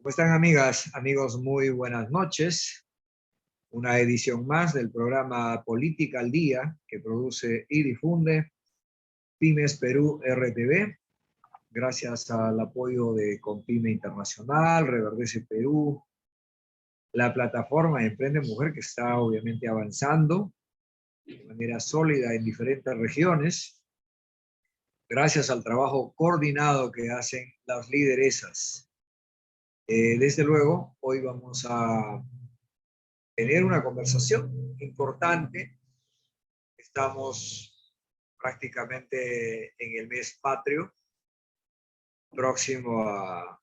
¿Cómo están, amigas, amigos? Muy buenas noches. Una edición más del programa Política al Día que produce y difunde Pymes Perú RTV. Gracias al apoyo de Compime Internacional, Reverdece Perú, la plataforma Emprende Mujer, que está obviamente avanzando de manera sólida en diferentes regiones. Gracias al trabajo coordinado que hacen las lideresas. Desde luego, hoy vamos a tener una conversación importante. Estamos prácticamente en el mes patrio, próximo a,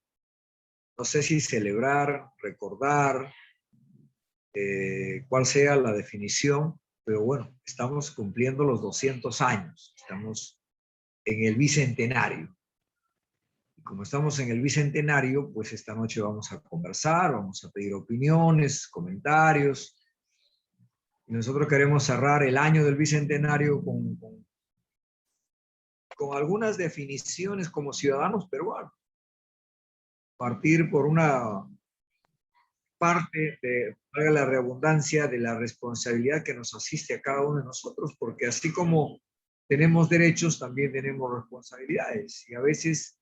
no sé si celebrar, recordar, cuál sea la definición, pero bueno, estamos cumpliendo los 200 años, estamos en el bicentenario. Y como estamos en el bicentenario, pues esta noche vamos a conversar, vamos a pedir opiniones, comentarios. Y nosotros queremos cerrar el año del bicentenario con algunas definiciones como ciudadanos peruanos. Partir por una parte de, valga la redundancia, de la responsabilidad que nos asiste a cada uno de nosotros, porque así como tenemos derechos, también tenemos responsabilidades. Y a veces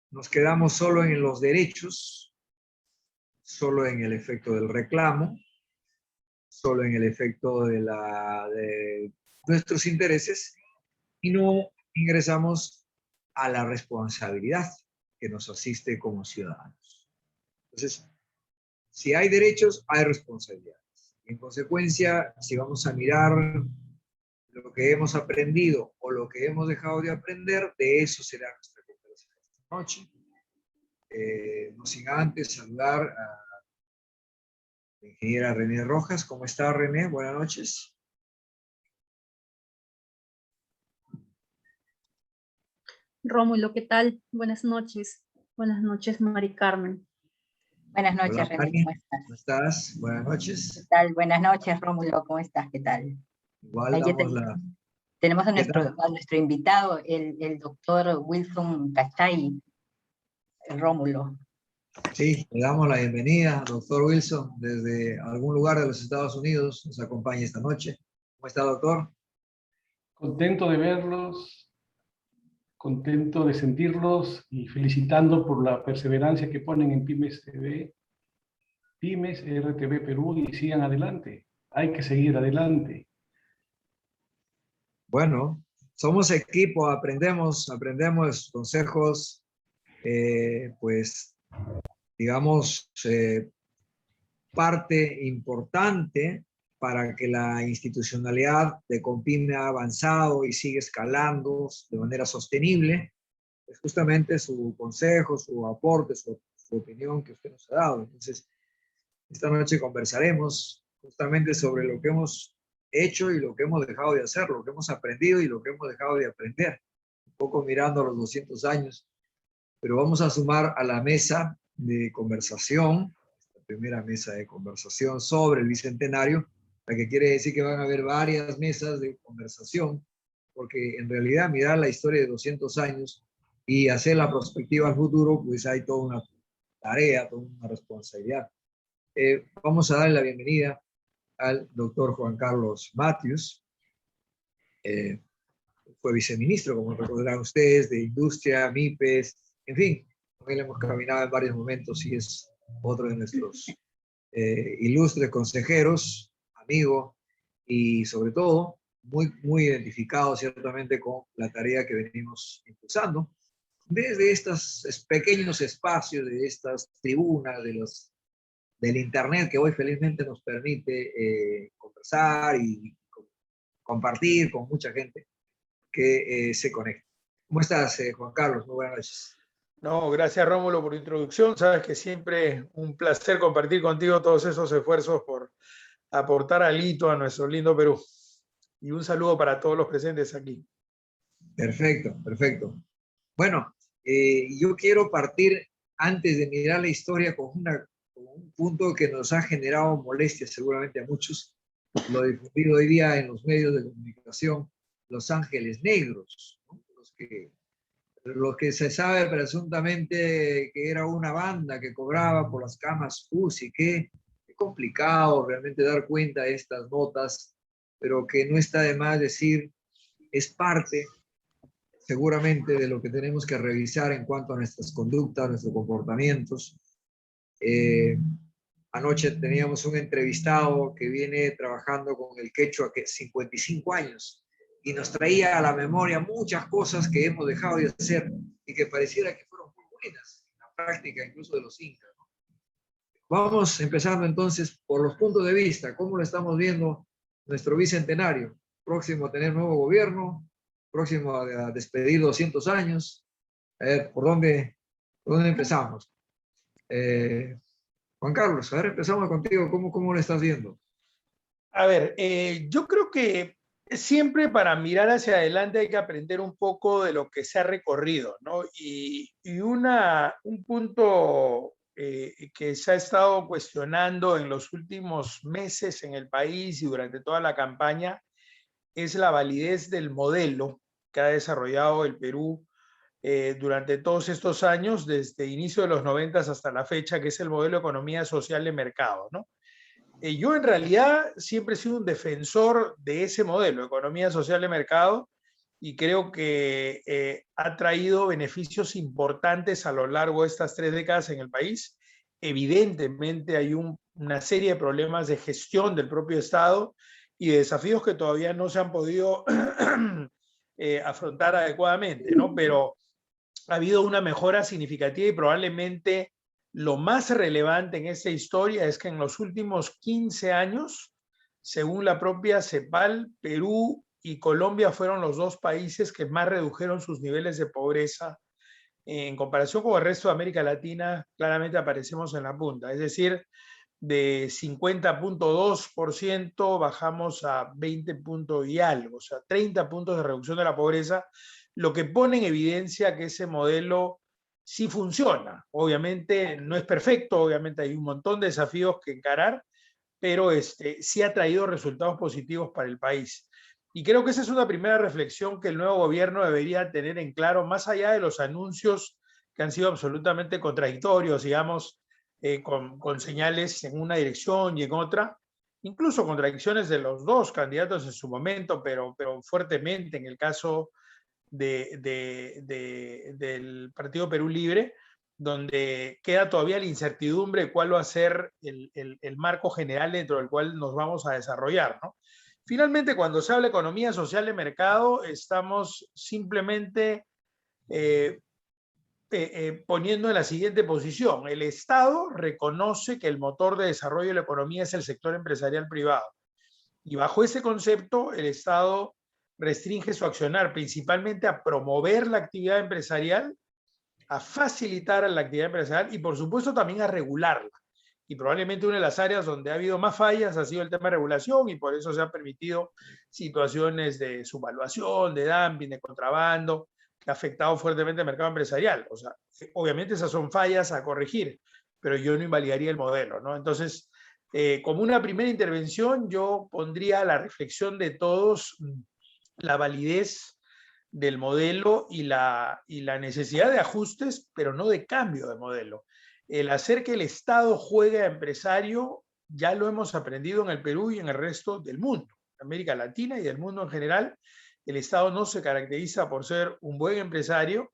nos quedamos solo en los derechos, solo en el efecto del reclamo, solo en el efecto de nuestros intereses, y no ingresamos a la responsabilidad que nos asiste como ciudadanos. Entonces, si hay derechos, hay responsabilidades. En consecuencia, si vamos a mirar lo que hemos aprendido o lo que hemos dejado de aprender, de eso será nuestra conversación esta noche. No sin antes saludar a la ingeniera René Rojas. ¿Cómo está, René? Buenas noches. Rómulo, ¿qué tal? Buenas noches. Buenas noches, Mari Carmen. Buenas noches, Hola, René, Mari. ¿cómo estás? ¿Cómo estás? Buenas ¿Qué noches. tal? Buenas noches, Rómulo, ¿cómo estás? ¿Qué tal? Igual Ahí damos la... tenemos a ¿Qué tal? nuestro invitado, el doctor Wilson Cachay, Rómulo. Sí, le damos la bienvenida, doctor Wilson, desde algún lugar de los Estados Unidos. Nos acompaña esta noche. ¿Cómo está, doctor? Contento de verlos, contento de sentirlos y felicitando por la perseverancia que ponen en Pymes TV, Pymes RTV Perú, y sigan adelante. Hay que seguir adelante. Bueno, somos equipo, aprendemos consejos, pues, digamos, parte importante para que la institucionalidad de Compime ha avanzado y sigue escalando de manera sostenible, es justamente su consejo, su aporte, su opinión que usted nos ha dado. Entonces, esta noche conversaremos justamente sobre lo que hemos hecho y lo que hemos dejado de hacer, lo que hemos aprendido y lo que hemos dejado de aprender, un poco mirando a los 200 años, pero vamos a sumar a la mesa de conversación, esta primera mesa de conversación sobre el Bicentenario, la que quiere decir que van a haber varias mesas de conversación, porque en realidad mirar la historia de 200 años y hacer la perspectiva al futuro, pues hay toda una tarea, toda una responsabilidad. Vamos a darle la bienvenida al doctor Juan Carlos Matthews. Fue viceministro, como recordarán ustedes, de Industria, MIPES, en fin, con él hemos caminado en varios momentos y es otro de nuestros ilustres consejeros, amigo, y sobre todo muy identificado ciertamente con la tarea que venimos impulsando desde estos pequeños espacios, de estas tribunas, del Internet que hoy felizmente nos permite conversar y compartir con mucha gente que se conecta. ¿Cómo estás, Juan Carlos? Muy buenas noches. No, gracias, Rómulo, por tu introducción. Sabes que siempre un placer compartir contigo todos esos esfuerzos por aportar alito a nuestro lindo Perú. Y un saludo para todos los presentes aquí. Perfecto, perfecto. Bueno, yo quiero partir, antes de mirar la historia, con un punto que nos ha generado molestia seguramente a muchos, lo difundido hoy día en los medios de comunicación, Los Ángeles Negros, ¿no? Lo que se sabe presuntamente que era una banda que cobraba por las camas UCI, que es complicado realmente dar cuenta de estas notas, pero que no está de más decir, es parte seguramente de lo que tenemos que revisar en cuanto a nuestras conductas, nuestros comportamientos. Anoche teníamos un entrevistado que viene trabajando con el quechua que 55 años y nos traía a la memoria muchas cosas que hemos dejado de hacer y que pareciera que fueron muy buenas en la práctica incluso de los incas, ¿no? Vamos empezando entonces por los puntos de vista, cómo lo estamos viendo nuestro bicentenario, próximo a tener nuevo gobierno, próximo a despedir 200 años. A ver, ¿por dónde empezamos? Juan Carlos, a ver, empezamos contigo. ¿Cómo lo estás viendo? A ver, yo creo que siempre para mirar hacia adelante hay que aprender un poco de lo que se ha recorrido, ¿no? Y un punto que se ha estado cuestionando en los últimos meses en el país y durante toda la campaña es la validez del modelo que ha desarrollado el Perú durante todos estos años, desde inicio de los 90 hasta la fecha, que es el modelo de economía social de mercado, ¿no? Yo en realidad siempre he sido un defensor de ese modelo, economía social de mercado, y creo que ha traído beneficios importantes a lo largo de estas 3 décadas en el país. Evidentemente hay una serie de problemas de gestión del propio Estado y de desafíos que todavía no se han podido afrontar adecuadamente, ¿no? Pero ha habido una mejora significativa y probablemente lo más relevante en esta historia es que en los últimos 15 años, según la propia CEPAL, Perú y Colombia fueron los 2 países que más redujeron sus niveles de pobreza. En comparación con el resto de América Latina, claramente aparecemos en la punta. Es decir, de 50.2% bajamos a 20 y algo, o sea, 30 puntos de reducción de la pobreza, lo que pone en evidencia que ese modelo sí funciona. Obviamente no es perfecto, obviamente hay un montón de desafíos que encarar, pero sí ha traído resultados positivos para el país. Y creo que esa es una primera reflexión que el nuevo gobierno debería tener en claro, más allá de los anuncios que han sido absolutamente contradictorios, digamos, con señales en una dirección y en otra, incluso contradicciones de los 2 candidatos en su momento, pero fuertemente en el caso del Partido Perú Libre, donde queda todavía la incertidumbre de cuál va a ser el marco general dentro del cual nos vamos a desarrollar, ¿no? Finalmente, cuando se habla de economía social de mercado, estamos simplemente poniendo en la siguiente posición. El Estado reconoce que el motor de desarrollo de la economía es el sector empresarial privado. Y bajo ese concepto, el Estado restringe su accionar principalmente a promover la actividad empresarial, a facilitar la actividad empresarial y, por supuesto, también a regularla. Y probablemente una de las áreas donde ha habido más fallas ha sido el tema de regulación, y por eso se han permitido situaciones de subvaluación, de dumping, de contrabando, que ha afectado fuertemente el mercado empresarial. O sea, obviamente esas son fallas a corregir, pero yo no invalidaría el modelo, ¿no? Entonces, como una primera intervención, yo pondría a la reflexión de todos la validez del modelo y la necesidad de ajustes, pero no de cambio de modelo. El hacer que el Estado juegue a empresario ya lo hemos aprendido en el Perú y en el resto del mundo, América Latina y del mundo en general. El Estado no se caracteriza por ser un buen empresario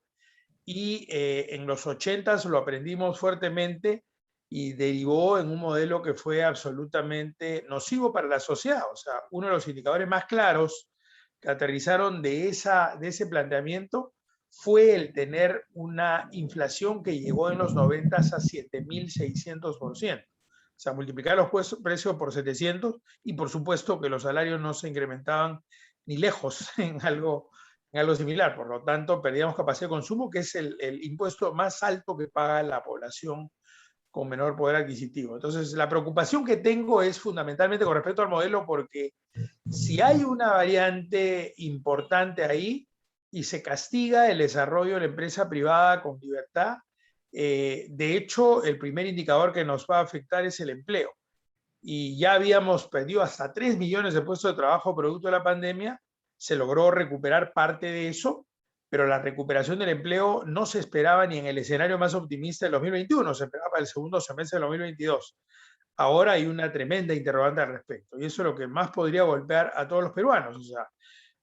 y en los 80s lo aprendimos fuertemente y derivó en un modelo que fue absolutamente nocivo para la sociedad. O sea, uno de los indicadores más claros que aterrizaron de ese planteamiento fue el tener una inflación que llegó en los 90 a 7.600%. O sea, multiplicar los precios por 700 y por supuesto que los salarios no se incrementaban ni lejos en algo similar. Por lo tanto, perdíamos capacidad de consumo, que es el impuesto más alto que paga la población con menor poder adquisitivo. Entonces, la preocupación que tengo es fundamentalmente con respecto al modelo, porque si hay una variante importante ahí y se castiga el desarrollo de la empresa privada con libertad, de hecho, el primer indicador que nos va a afectar es el empleo. Y ya habíamos perdido hasta 3 millones de puestos de trabajo producto de la pandemia, se logró recuperar parte de eso, pero la recuperación del empleo no se esperaba ni en el escenario más optimista del 2021, se esperaba para el segundo semestre del 2022. Ahora hay una tremenda interrogante al respecto, y eso es lo que más podría golpear a todos los peruanos. O sea,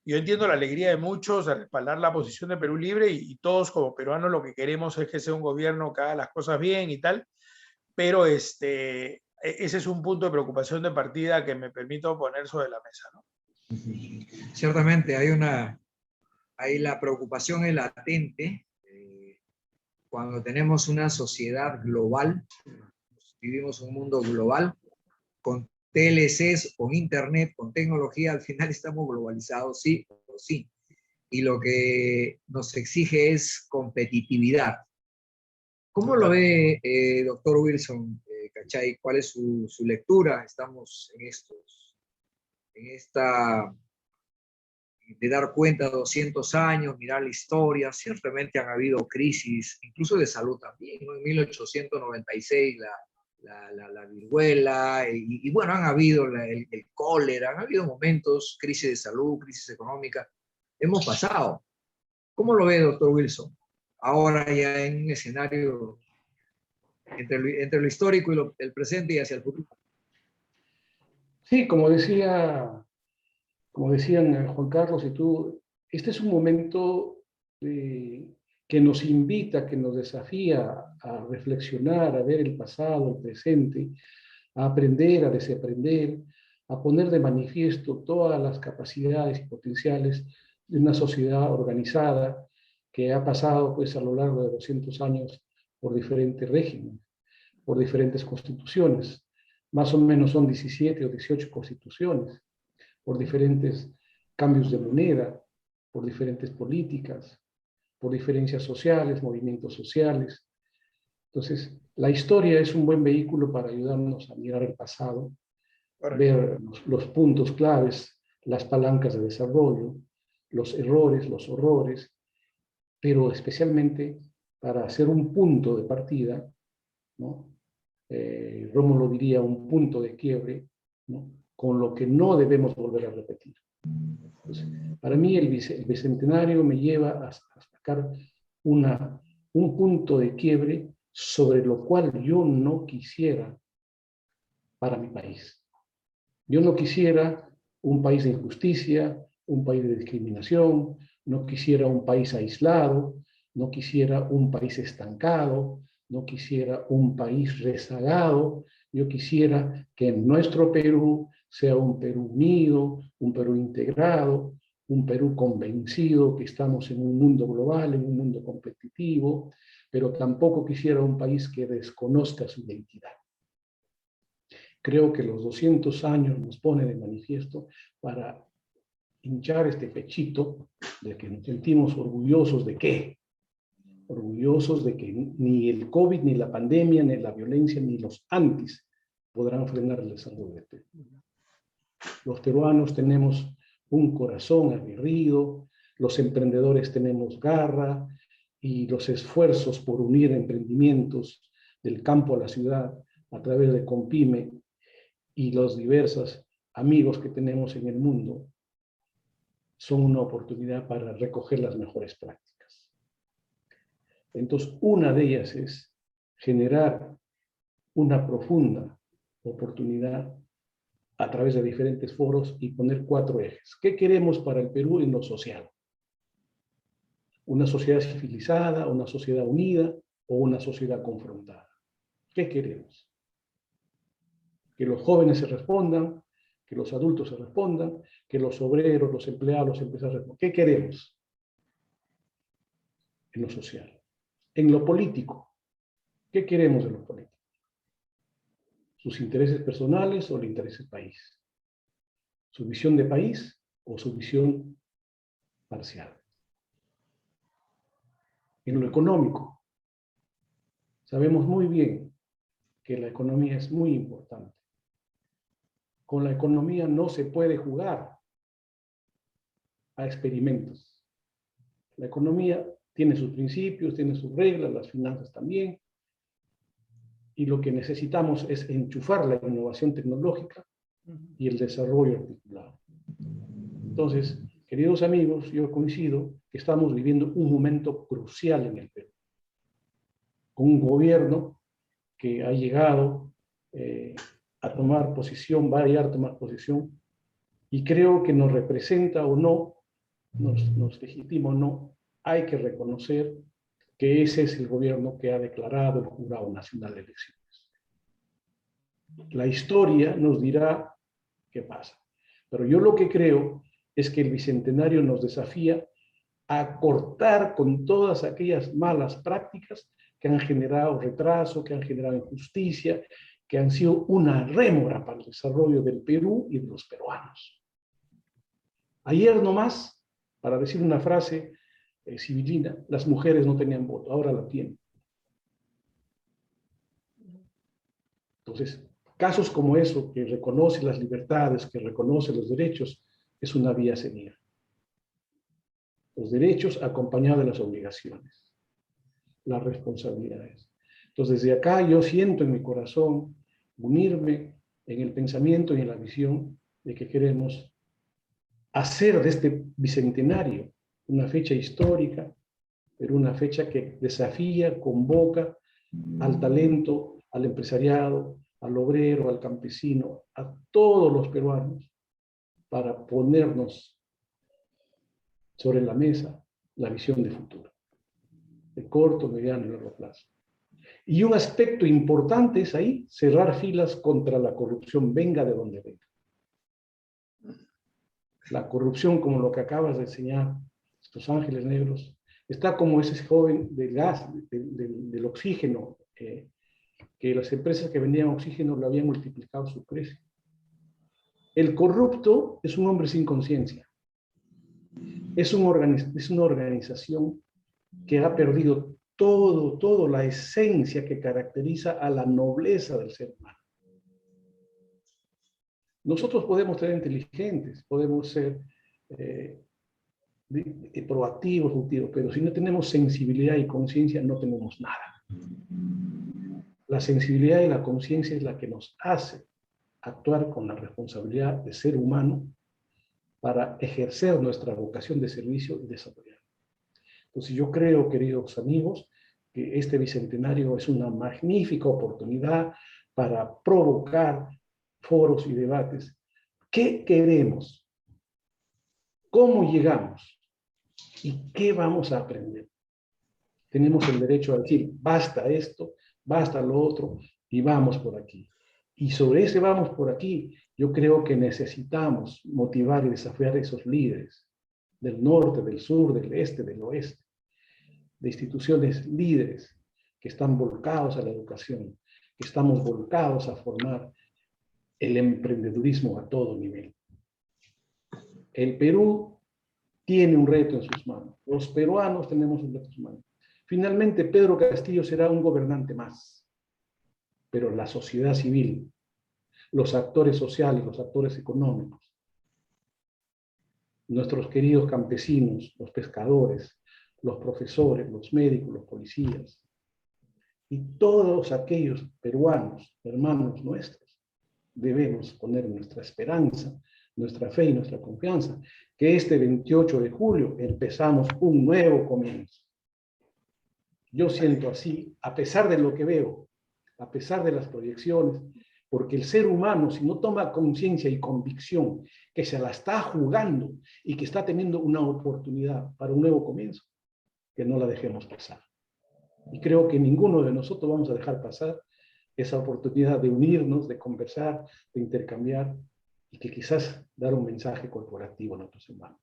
yo entiendo la alegría de muchos de respaldar la posición de Perú Libre, y todos como peruanos lo que queremos es que sea un gobierno que haga las cosas bien y tal, pero ese es un punto de preocupación de partida que me permito poner sobre la mesa, ¿no? Ciertamente ahí la preocupación es latente cuando tenemos una sociedad global, vivimos un mundo global, con TLCs, con internet, con tecnología, al final estamos globalizados, sí o sí. Y lo que nos exige es competitividad. ¿Cómo lo ve, doctor Wilson Cachay? ¿Cuál es su lectura? Estamos en esta de dar cuenta de 200 años, mirar la historia. Ciertamente han habido crisis, incluso de salud también, ¿no? En 1896 la viruela, y bueno, han habido el cólera, han habido momentos, crisis de salud, crisis económica, hemos pasado. ¿Cómo lo ve, doctor Wilson? Ahora ya en un escenario entre lo histórico y el presente y hacia el futuro. Sí, como decían Juan Carlos y tú, este es un momento que nos invita, que nos desafía a reflexionar, a ver el pasado, el presente, a aprender, a desaprender, a poner de manifiesto todas las capacidades y potenciales de una sociedad organizada que ha pasado pues, a lo largo de 200 años por diferentes regímenes, por diferentes constituciones. Más o menos son 17 o 18 constituciones, por diferentes cambios de moneda, por diferentes políticas, por diferencias sociales, movimientos sociales. Entonces, la historia es un buen vehículo para ayudarnos a mirar el pasado, ver los puntos claves, las palancas de desarrollo, los errores, los horrores, pero especialmente para hacer un punto de partida, ¿no? Rómulo diría un punto de quiebre, ¿no? Con lo que no debemos volver a repetir. Entonces, para mí el bicentenario me lleva a sacar un punto de quiebre sobre lo cual yo no quisiera para mi país. Yo no quisiera un país de injusticia, un país de discriminación, no quisiera un país aislado, no quisiera un país estancado, no quisiera un país rezagado. Yo quisiera que nuestro Perú sea un Perú unido, un Perú integrado, un Perú convencido que estamos en un mundo global, en un mundo competitivo, pero tampoco quisiera un país que desconozca su identidad. Creo que los 200 años nos ponen de manifiesto para hinchar este pechito de que nos sentimos orgullosos de qué. Orgullosos de que ni el COVID, ni la pandemia, ni la violencia, ni los antis podrán frenar el desarrollo de Perú. Los peruanos tenemos un corazón aguerrido, los emprendedores tenemos garra, y los esfuerzos por unir emprendimientos del campo a la ciudad a través de Compime y los diversos amigos que tenemos en el mundo son una oportunidad para recoger las mejores prácticas. Entonces, una de ellas es generar una profunda oportunidad a través de diferentes foros y poner 4 ejes. ¿Qué queremos para el Perú en lo social? ¿Una sociedad civilizada, una sociedad unida o una sociedad confrontada? ¿Qué queremos? Que los jóvenes se respondan, que los adultos se respondan, que los obreros, los empleados, los empresarios respondan. ¿Qué queremos en lo social? En lo político, ¿qué queremos de los políticos? ¿Sus intereses personales o el interés del país? ¿Su visión de país o su visión parcial? En lo económico, sabemos muy bien que la economía es muy importante. Con la economía no se puede jugar a experimentos. La economía tiene sus principios, tiene sus reglas, las finanzas también, y lo que necesitamos es enchufar la innovación tecnológica y el desarrollo articulado. Entonces, queridos amigos, yo coincido que estamos viviendo un momento crucial en el Perú, con un gobierno que ha llegado a tomar posición, va a llegar a tomar posición, y creo que nos representa o no, nos legitima o no, hay que reconocer que ese es el gobierno que ha declarado el Jurado Nacional de Elecciones. La historia nos dirá qué pasa. Pero yo lo que creo es que el Bicentenario nos desafía a cortar con todas aquellas malas prácticas que han generado retraso, que han generado injusticia, que han sido una rémora para el desarrollo del Perú y de los peruanos. Ayer nomás, para decir una frase civilina, las mujeres no tenían voto, ahora la tienen. Entonces, casos como eso, que reconoce las libertades, que reconoce los derechos, es una vía a seguir. Los derechos acompañados de las obligaciones, las responsabilidades. Entonces, desde acá yo siento en mi corazón unirme en el pensamiento y en la visión de que queremos hacer de este bicentenario una fecha histórica, pero una fecha que desafía, convoca al talento, al empresariado, al obrero, al campesino, a todos los peruanos, para ponernos sobre la mesa la visión de futuro, de corto, mediano y largo plazo. Y un aspecto importante es ahí cerrar filas contra la corrupción, venga de donde venga. La corrupción, como lo que acabas de enseñar, estos ángeles negros, está como ese joven del gas, del oxígeno, que las empresas que vendían oxígeno lo habían multiplicado su precio. El corrupto es un hombre sin conciencia. Es una organización que ha perdido toda la esencia que caracteriza a la nobleza del ser humano. Nosotros podemos ser inteligentes, podemos ser proactivos, pero si no tenemos sensibilidad y conciencia, no tenemos nada. La sensibilidad y la conciencia es la que nos hace actuar con la responsabilidad de ser humano para ejercer nuestra vocación de servicio y desarrollar. Entonces yo creo, queridos amigos, que este bicentenario es una magnífica oportunidad para provocar foros y debates. ¿Qué queremos? ¿Cómo llegamos? ¿Y qué vamos a aprender? Tenemos el derecho a decir, basta esto, basta lo otro, y vamos por aquí. Y sobre ese vamos por aquí, yo creo que necesitamos motivar y desafiar a esos líderes del norte, del sur, del este, del oeste, de instituciones líderes que están volcados a la educación, que estamos volcados a formar el emprendedurismo a todo nivel. El Perú tiene un reto en sus manos. Los peruanos tenemos un reto en sus manos. Finalmente, Pedro Castillo será un gobernante más, pero la sociedad civil, los actores sociales, los actores económicos, nuestros queridos campesinos, los pescadores, los profesores, los médicos, los policías, y todos aquellos peruanos, hermanos nuestros, debemos poner nuestra esperanza, nuestra fe y nuestra confianza, que este 28 de julio empezamos un nuevo comienzo. Yo siento así, a pesar de lo que veo, a pesar de las proyecciones, porque el ser humano, si no toma conciencia y convicción que se la está jugando y que está teniendo una oportunidad para un nuevo comienzo, que no la dejemos pasar. Y creo que ninguno de nosotros vamos a dejar pasar esa oportunidad de unirnos, de conversar, de intercambiar y que quizás dar un mensaje corporativo a nuestros hermanos.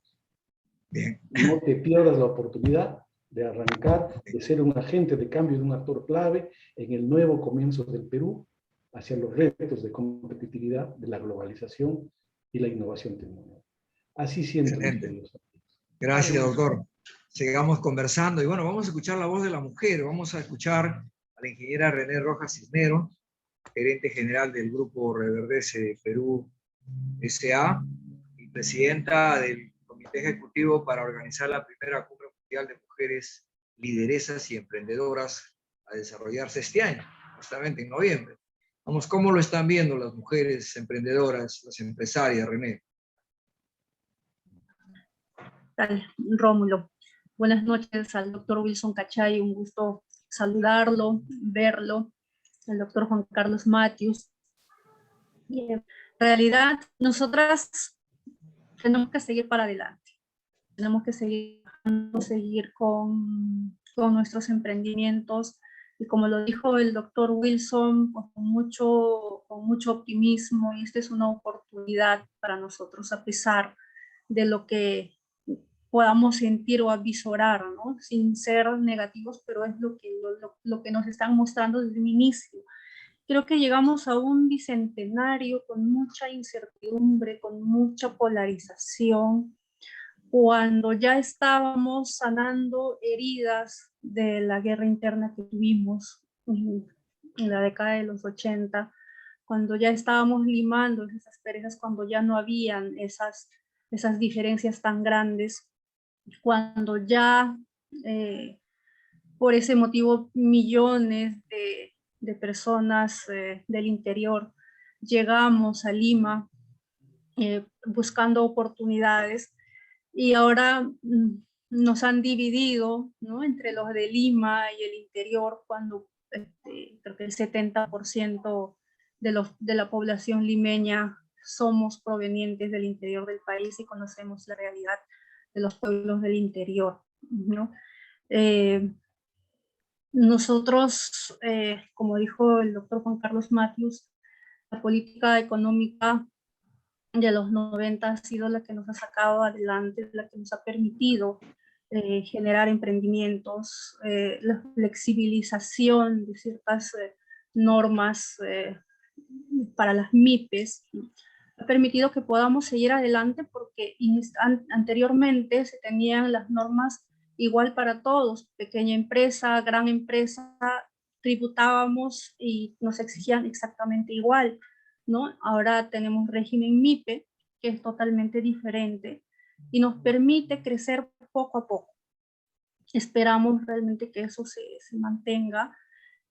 Bien. No te pierdas la oportunidad de arrancar, de ser un agente de cambio, de un actor clave en el nuevo comienzo del Perú hacia los retos de competitividad, de la globalización y la innovación tecnológica. Así siento. Excelente. Gracias, doctor. Sigamos conversando. Y bueno, vamos a escuchar la voz de la mujer. Vamos a escuchar a la ingeniera René Rojas Cisneros, gerente general del Grupo Reverdece Perú S.A. y presidenta del Comité Ejecutivo para organizar la primera Cumbre Mundial de Mujeres Lideresas y Emprendedoras a desarrollarse este año, justamente en noviembre. Vamos, ¿cómo lo están viendo las mujeres emprendedoras, las empresarias, René? Tal, Rómulo. Buenas noches al doctor Wilson Cachay, un gusto saludarlo, verlo, al doctor Juan Carlos Matius. Y en realidad, nosotras tenemos que seguir para adelante, tenemos que seguir con nuestros emprendimientos, y como lo dijo el doctor Wilson, pues, con mucho optimismo, y esta es una oportunidad para nosotros, a pesar de lo que podamos sentir o avisorar, ¿no? Sin ser negativos, pero es lo que nos están mostrando desde un inicio. Creo que llegamos a un bicentenario con mucha incertidumbre, con mucha polarización, cuando ya estábamos sanando heridas de la guerra interna que tuvimos en la década de los 80, cuando ya estábamos limando esas asperezas, cuando ya no habían esas diferencias tan grandes, cuando ya por ese motivo millones de personas del interior llegamos a Lima buscando oportunidades, y ahora nos han dividido, ¿no?, entre los de Lima y el interior, cuando creo que el 70% de la población limeña somos provenientes del interior del país y conocemos la realidad de los pueblos del interior, ¿no? Nosotros, como dijo el doctor Juan Carlos Matius, la política económica de los 90 ha sido la que nos ha sacado adelante, la que nos ha permitido generar emprendimientos, la flexibilización de ciertas normas para las MIPES, ¿no?, ha permitido que podamos seguir adelante, porque anteriormente se tenían las normas igual para todos, pequeña empresa, gran empresa, tributábamos y nos exigían exactamente igual, ¿no? Ahora tenemos régimen MIPE, que es totalmente diferente y nos permite crecer poco a poco. Esperamos realmente que eso se mantenga,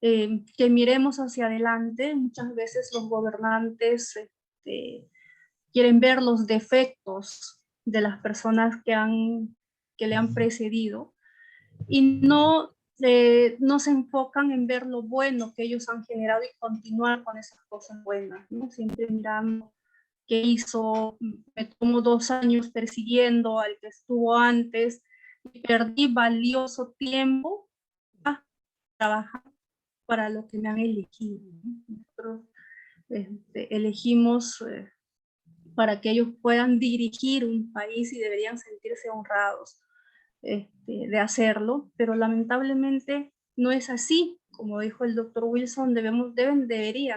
que miremos hacia adelante. Muchas veces los gobernantes quieren ver los defectos de las personas que le han precedido, y no se enfocan en ver lo bueno que ellos han generado y continuar con esas cosas buenas, ¿no? Siempre mirando qué hizo, me tomó 2 años persiguiendo al que estuvo antes y perdí valioso tiempo a trabajar para lo que me han elegido, ¿no? Nosotros elegimos para que ellos puedan dirigir un país y deberían sentirse honrados de hacerlo, pero lamentablemente no es así. Como dijo el doctor Wilson, deberían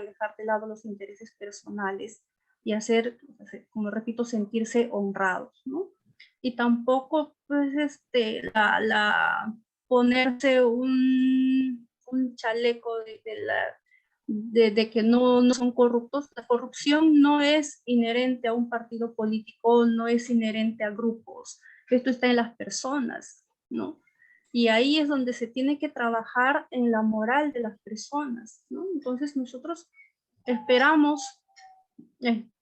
dejar de lado los intereses personales y hacer, como repito, sentirse honrados, ¿no? Y tampoco, pues, ponerse un chaleco de que no son corruptos. La corrupción no es inherente a un partido político, no es inherente a grupos. Esto está en las personas, ¿no? Y ahí es donde se tiene que trabajar en la moral de las personas, ¿no? Entonces nosotros esperamos,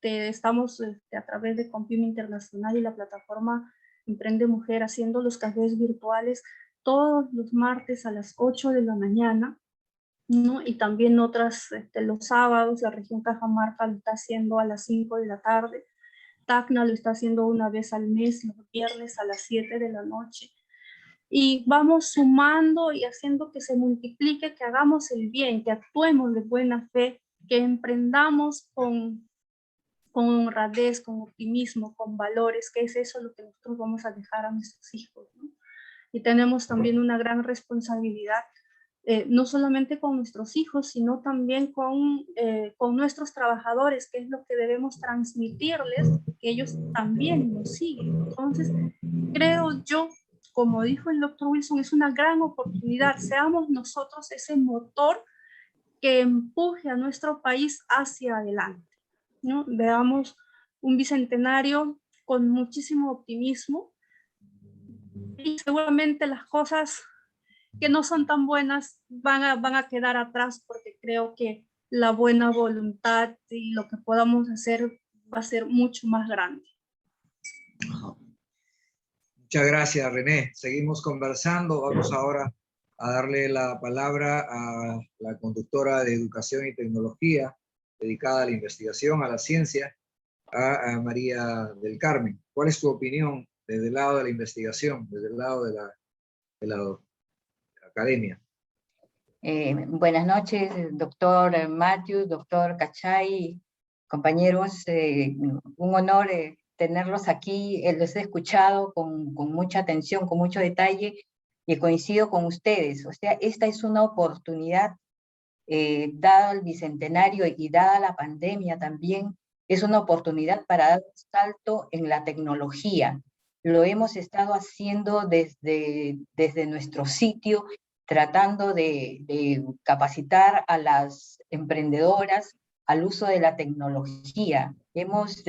estamos a través de Compim Internacional y la plataforma Emprende Mujer haciendo los cafés virtuales todos los martes a las 8 de la mañana, ¿no? Y también otras los sábados. La región Cajamarca lo está haciendo a las 5 de la tarde. Tacna lo está haciendo una vez al mes, los viernes a las 7 de la noche. Y vamos sumando y haciendo que se multiplique, que hagamos el bien, que actuemos de buena fe, que emprendamos con honradez, con optimismo, con valores, que es eso lo que nosotros vamos a dejar a nuestros hijos, ¿no? Y tenemos también una gran responsabilidad, no solamente con nuestros hijos, sino también con nuestros trabajadores, que es lo que debemos transmitirles, que ellos también nos siguen. Entonces, creo yo, como dijo el doctor Wilson, es una gran oportunidad. Seamos nosotros ese motor que empuje a nuestro país hacia adelante, ¿no? Veamos un bicentenario con muchísimo optimismo, y seguramente las cosas que no son tan buenas van a quedar atrás, porque creo que la buena voluntad y lo que podamos hacer va a ser mucho más grande. Muchas gracias, René. Seguimos conversando. Vamos ahora a darle la palabra a la conductora de Educación y Tecnología, dedicada a la investigación, a la ciencia, a María del Carmen. ¿Cuál es tu opinión desde el lado de la investigación, desde el lado de la academia? Buenas noches, doctor Matthews, doctor Cachay, compañeros. Un honor tenerlos aquí. Los he escuchado con mucha atención, con mucho detalle, y coincido con ustedes. O sea, esta es una oportunidad, dado el bicentenario y dada la pandemia también, es una oportunidad para dar un salto en la tecnología. Lo hemos estado haciendo desde nuestro sitio, tratando de capacitar a las emprendedoras al uso de la tecnología. Hemos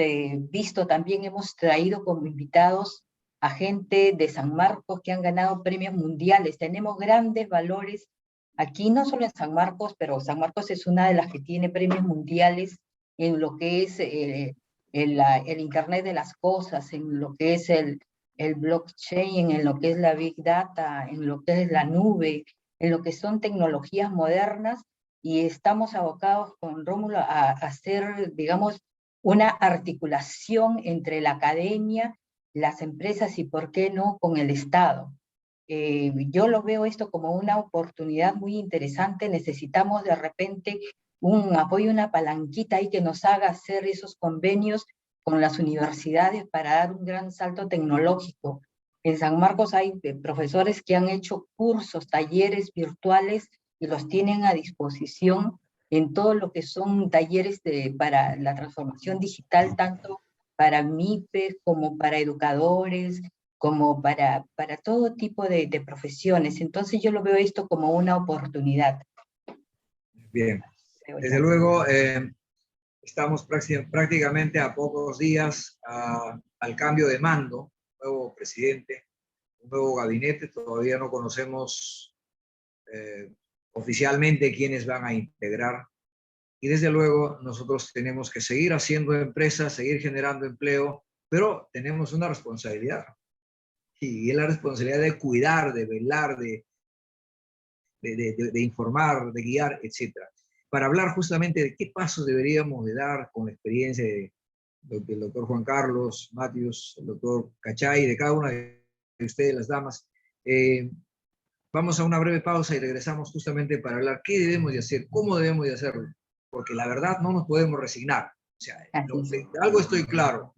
visto también, hemos traído como invitados a gente de San Marcos que han ganado premios mundiales. Tenemos grandes valores aquí, no solo en San Marcos, pero San Marcos es una de las que tiene premios mundiales en lo que es el Internet de las cosas, en lo que es el blockchain, en lo que es la Big Data, en lo que es la nube, en lo que son tecnologías modernas, y estamos abocados con Rómulo a hacer, digamos, una articulación entre la academia, las empresas y, ¿por qué no?, con el Estado. Yo lo veo esto como una oportunidad muy interesante. Necesitamos de repente un apoyo, una palanquita ahí que nos haga hacer esos convenios con las universidades para dar un gran salto tecnológico. En San Marcos hay profesores que han hecho cursos, talleres virtuales y los tienen a disposición en todo lo que son talleres para la transformación digital, tanto para MIPES como para educadores, como para todo tipo de profesiones. Entonces yo lo veo esto como una oportunidad. Bien, desde luego estamos prácticamente a pocos días al cambio de mando, nuevo presidente, un nuevo gabinete. Todavía no conocemos oficialmente quiénes van a integrar, y desde luego nosotros tenemos que seguir haciendo empresas, seguir generando empleo, pero tenemos una responsabilidad, y es la responsabilidad de cuidar, de velar, de informar, de guiar, etc. Para hablar justamente de qué pasos deberíamos de dar con la experiencia del doctor Juan Carlos Matthews, el doctor Cachay, de cada una de ustedes, las damas. Vamos a una breve pausa y regresamos justamente para hablar qué debemos de hacer, cómo debemos de hacerlo, porque la verdad no nos podemos resignar. O sea, de algo estoy claro,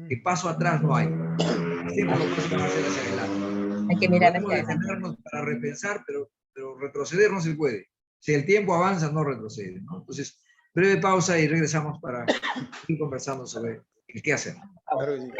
que paso atrás no hay. Siempre los pasos van a ser hacia adelante. Hay que mirar Podemos hacia adelante. detenernos para repensar, pero retroceder no se puede. Si el tiempo avanza, no retrocede, ¿no? Entonces, breve pausa y regresamos para ir conversando sobre el qué hacer. Claro que sí.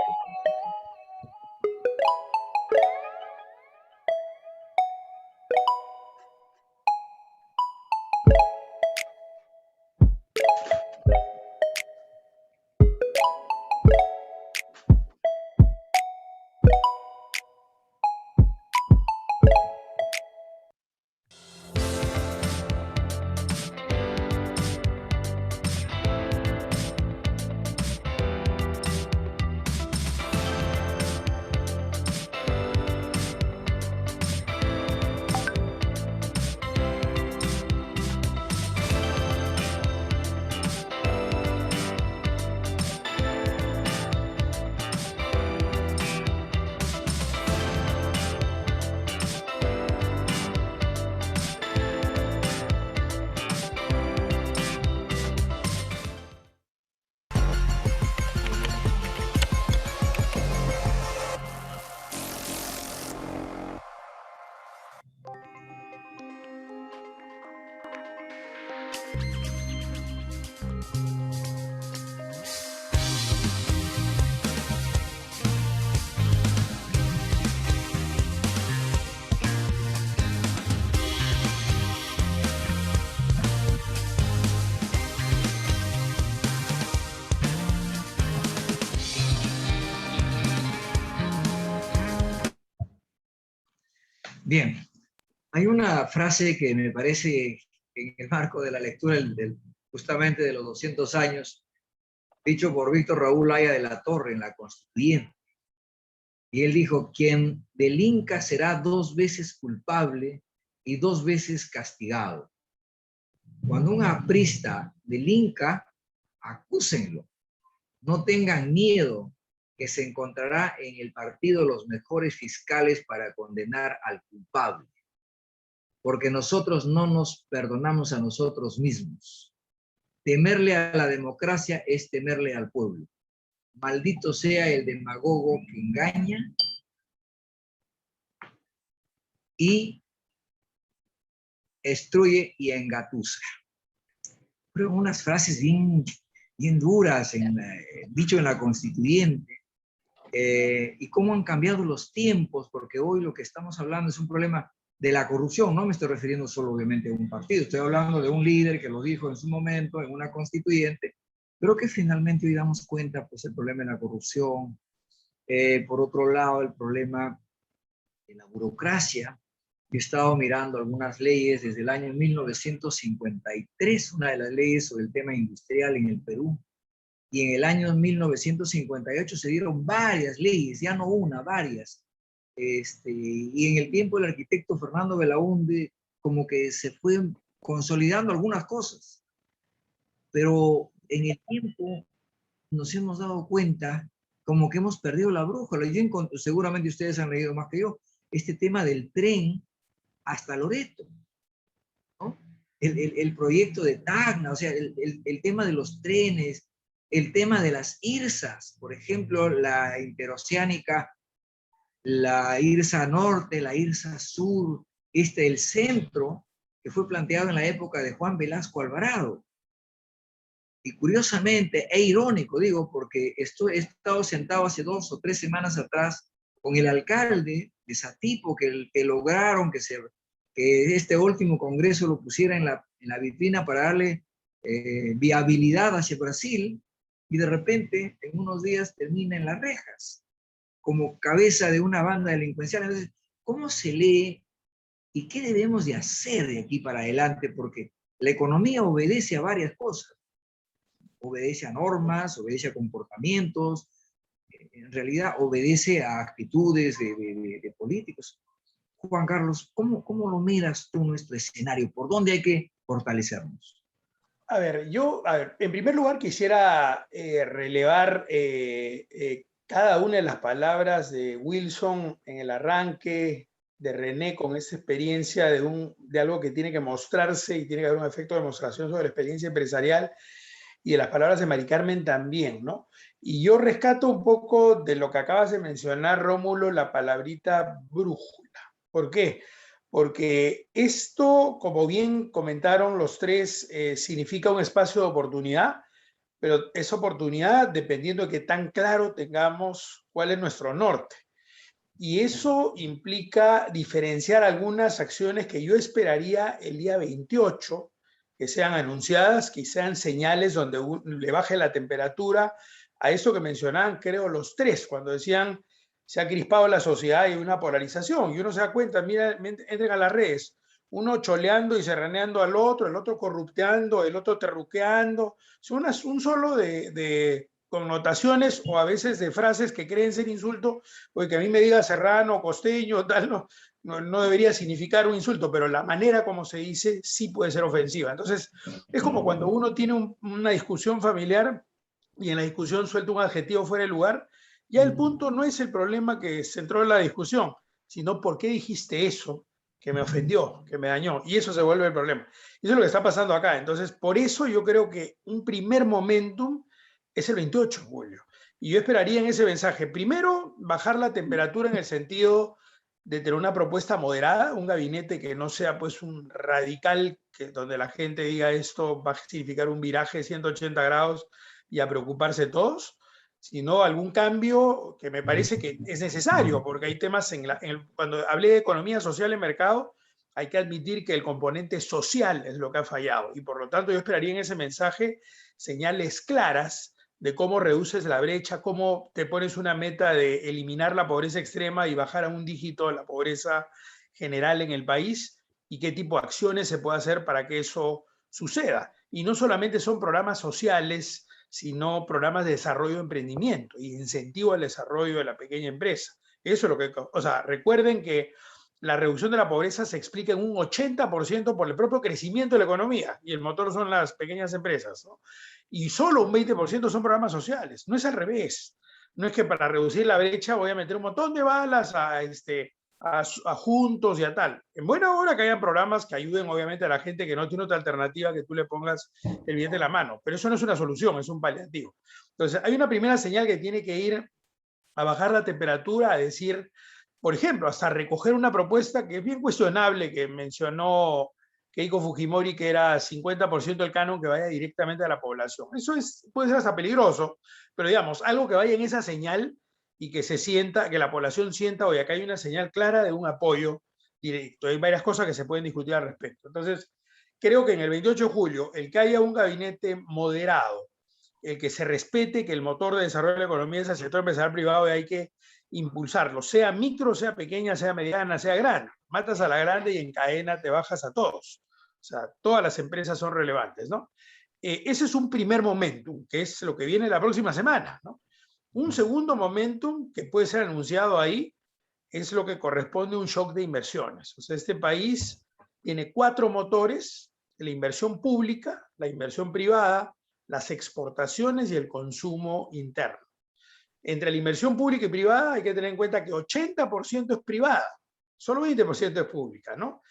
Bien, hay una frase que me parece, en el marco de la lectura justamente de los 200 años, dicho por Víctor Raúl Haya de la Torre en La Constituyente, Y él dijo, quien delinca será 2 veces culpable y 2 veces castigado. Cuando un aprista delinca, acúsenlo. No tengan miedo, que se encontrará en el partido los mejores fiscales para condenar al culpable. Porque nosotros no nos perdonamos a nosotros mismos. Temerle a la democracia es temerle al pueblo. Maldito sea el demagogo que engaña y destruye y engatusa. Pero unas frases bien duras, dicho en la Constituyente, y cómo han cambiado los tiempos, porque hoy lo que estamos hablando es un problema de la corrupción. No me estoy refiriendo solo obviamente a un partido, estoy hablando de un líder que lo dijo en su momento en una constituyente, pero que finalmente hoy damos cuenta, pues, el problema de la corrupción, por otro lado, el problema de la burocracia. Yo he estado mirando algunas leyes desde el año 1953, una de las leyes sobre el tema industrial en el Perú, y en el año 1958 se dieron varias leyes, ya no una, varias. Y en el tiempo del arquitecto Fernando Belaúnde, como que se fue consolidando algunas cosas. Pero en el tiempo nos hemos dado cuenta como que hemos perdido la brújula. Seguramente ustedes han leído más que yo, este tema del tren hasta Loreto, ¿no? El proyecto de Tacna, o sea, el tema de los trenes, el tema de las IRSAs, por ejemplo, la interoceánica, la IRSA Norte, la IRSA Sur, el centro, que fue planteado en la época de Juan Velasco Alvarado. Y curiosamente, e irónico, digo, porque he estado sentado hace 2 o 3 semanas atrás con el alcalde de Satipo, que lograron que este último congreso lo pusiera en la vitrina para darle viabilidad hacia Brasil, y de repente, en unos días, termina en las rejas, como cabeza de una banda delincuencial. Entonces, ¿cómo se lee y qué debemos de hacer de aquí para adelante? Porque la economía obedece a varias cosas. Obedece a normas, obedece a comportamientos, en realidad obedece a actitudes de políticos. Juan Carlos, ¿cómo lo miras tú nuestro escenario? ¿Por dónde hay que fortalecernos? A ver, en primer lugar quisiera relevar cada una de las palabras de Wilson en el arranque, de René con esa experiencia de algo que tiene que mostrarse y tiene que haber un efecto de demostración sobre la experiencia empresarial, y de las palabras de Mari Carmen también, ¿no? Y yo rescato un poco de lo que acabas de mencionar, Rómulo, la palabrita brújula. ¿Por qué? Porque esto, como bien comentaron los tres, significa un espacio de oportunidad, pero es oportunidad dependiendo de qué tan claro tengamos cuál es nuestro norte. Y eso implica diferenciar algunas acciones que yo esperaría el día 28, que sean anunciadas, que sean señales donde le baje la temperatura a eso que mencionaban, creo, los tres, cuando decían se ha crispado la sociedad y hay una polarización, y uno se da cuenta, mira, entren a las redes, uno choleando y serraneando al otro, el otro corrupteando, el otro terruqueando, un solo de connotaciones o a veces de frases que creen ser insulto, porque que a mí me diga serrano, costeño, tal, no debería significar un insulto, pero la manera como se dice sí puede ser ofensiva. Entonces, es como cuando uno tiene una discusión familiar y en la discusión suelta un adjetivo fuera de lugar, ya el punto no es el problema que centró en la discusión, sino por qué dijiste eso que me ofendió, que me dañó, y eso se vuelve el problema. Eso es lo que está pasando acá. Entonces, por eso yo creo que un primer momentum es el 28 de julio. Y yo esperaría en ese mensaje, primero, bajar la temperatura en el sentido de tener una propuesta moderada, un gabinete que no sea pues un radical, donde la gente diga esto va a significar un viraje de 180 grados y a preocuparse todos, sino algún cambio que me parece que es necesario, porque hay temas, cuando hablé de economía social en mercado, hay que admitir que el componente social es lo que ha fallado, y por lo tanto yo esperaría en ese mensaje señales claras de cómo reduces la brecha, cómo te pones una meta de eliminar la pobreza extrema y bajar a un dígito la pobreza general en el país, y qué tipo de acciones se puede hacer para que eso suceda. Y no solamente son programas sociales, sino programas de desarrollo de emprendimiento y incentivo al desarrollo de la pequeña empresa. Eso es lo que, o sea, recuerden que la reducción de la pobreza se explica en un 80% por el propio crecimiento de la economía, y el motor son las pequeñas empresas, ¿no? Y solo un 20% son programas sociales. No es al revés. No es que para reducir la brecha voy a meter un montón de balas a juntos y a tal. En buena hora que hayan programas que ayuden obviamente a la gente que no tiene otra alternativa que tú le pongas el billete en la mano. Pero eso no es una solución, es un paliativo. Entonces, hay una primera señal que tiene que ir a bajar la temperatura, a decir, por ejemplo, hasta recoger una propuesta que es bien cuestionable, que mencionó Keiko Fujimori, que era 50% del canon que vaya directamente a la población. Eso puede ser hasta peligroso, pero digamos, algo que vaya en esa señal y que se sienta, que la población sienta, oye, acá hay una señal clara de un apoyo directo. Hay varias cosas que se pueden discutir al respecto. Entonces, creo que en el 28 de julio, el que haya un gabinete moderado, el que se respete que el motor de desarrollo de la economía es el sector empresarial privado y hay que impulsarlo, sea micro, sea pequeña, sea mediana, sea grande. Matas a la grande y en cadena te bajas a todos. O sea, todas las empresas son relevantes, ¿no? Ese es un primer momentum, que es lo que viene la próxima semana, ¿no? Un segundo momentum que puede ser anunciado ahí es lo que corresponde a un shock de inversiones. O sea, este país tiene 4 motores: la inversión pública, la inversión privada, las exportaciones y el consumo interno. Entre la inversión pública y privada hay que tener en cuenta que 80% es privada, solo 20% es pública, ¿no?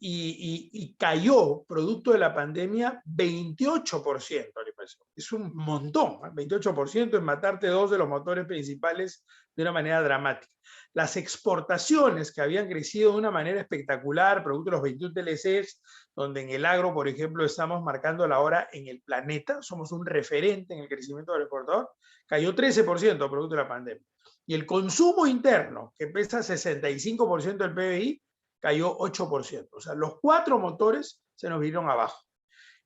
Y cayó, producto de la pandemia, 28% la inversión. Es un montón, ¿eh? 28% es matarte 2 de los motores principales de una manera dramática. Las exportaciones, que habían crecido de una manera espectacular, producto de los 21 TLCs, donde en el agro, por ejemplo, estamos marcando la hora en el planeta, somos un referente en el crecimiento del exportador, cayó 13% producto de la pandemia. Y el consumo interno, que pesa 65% del PBI, cayó 8%. O sea, los 4 motores se nos vinieron abajo.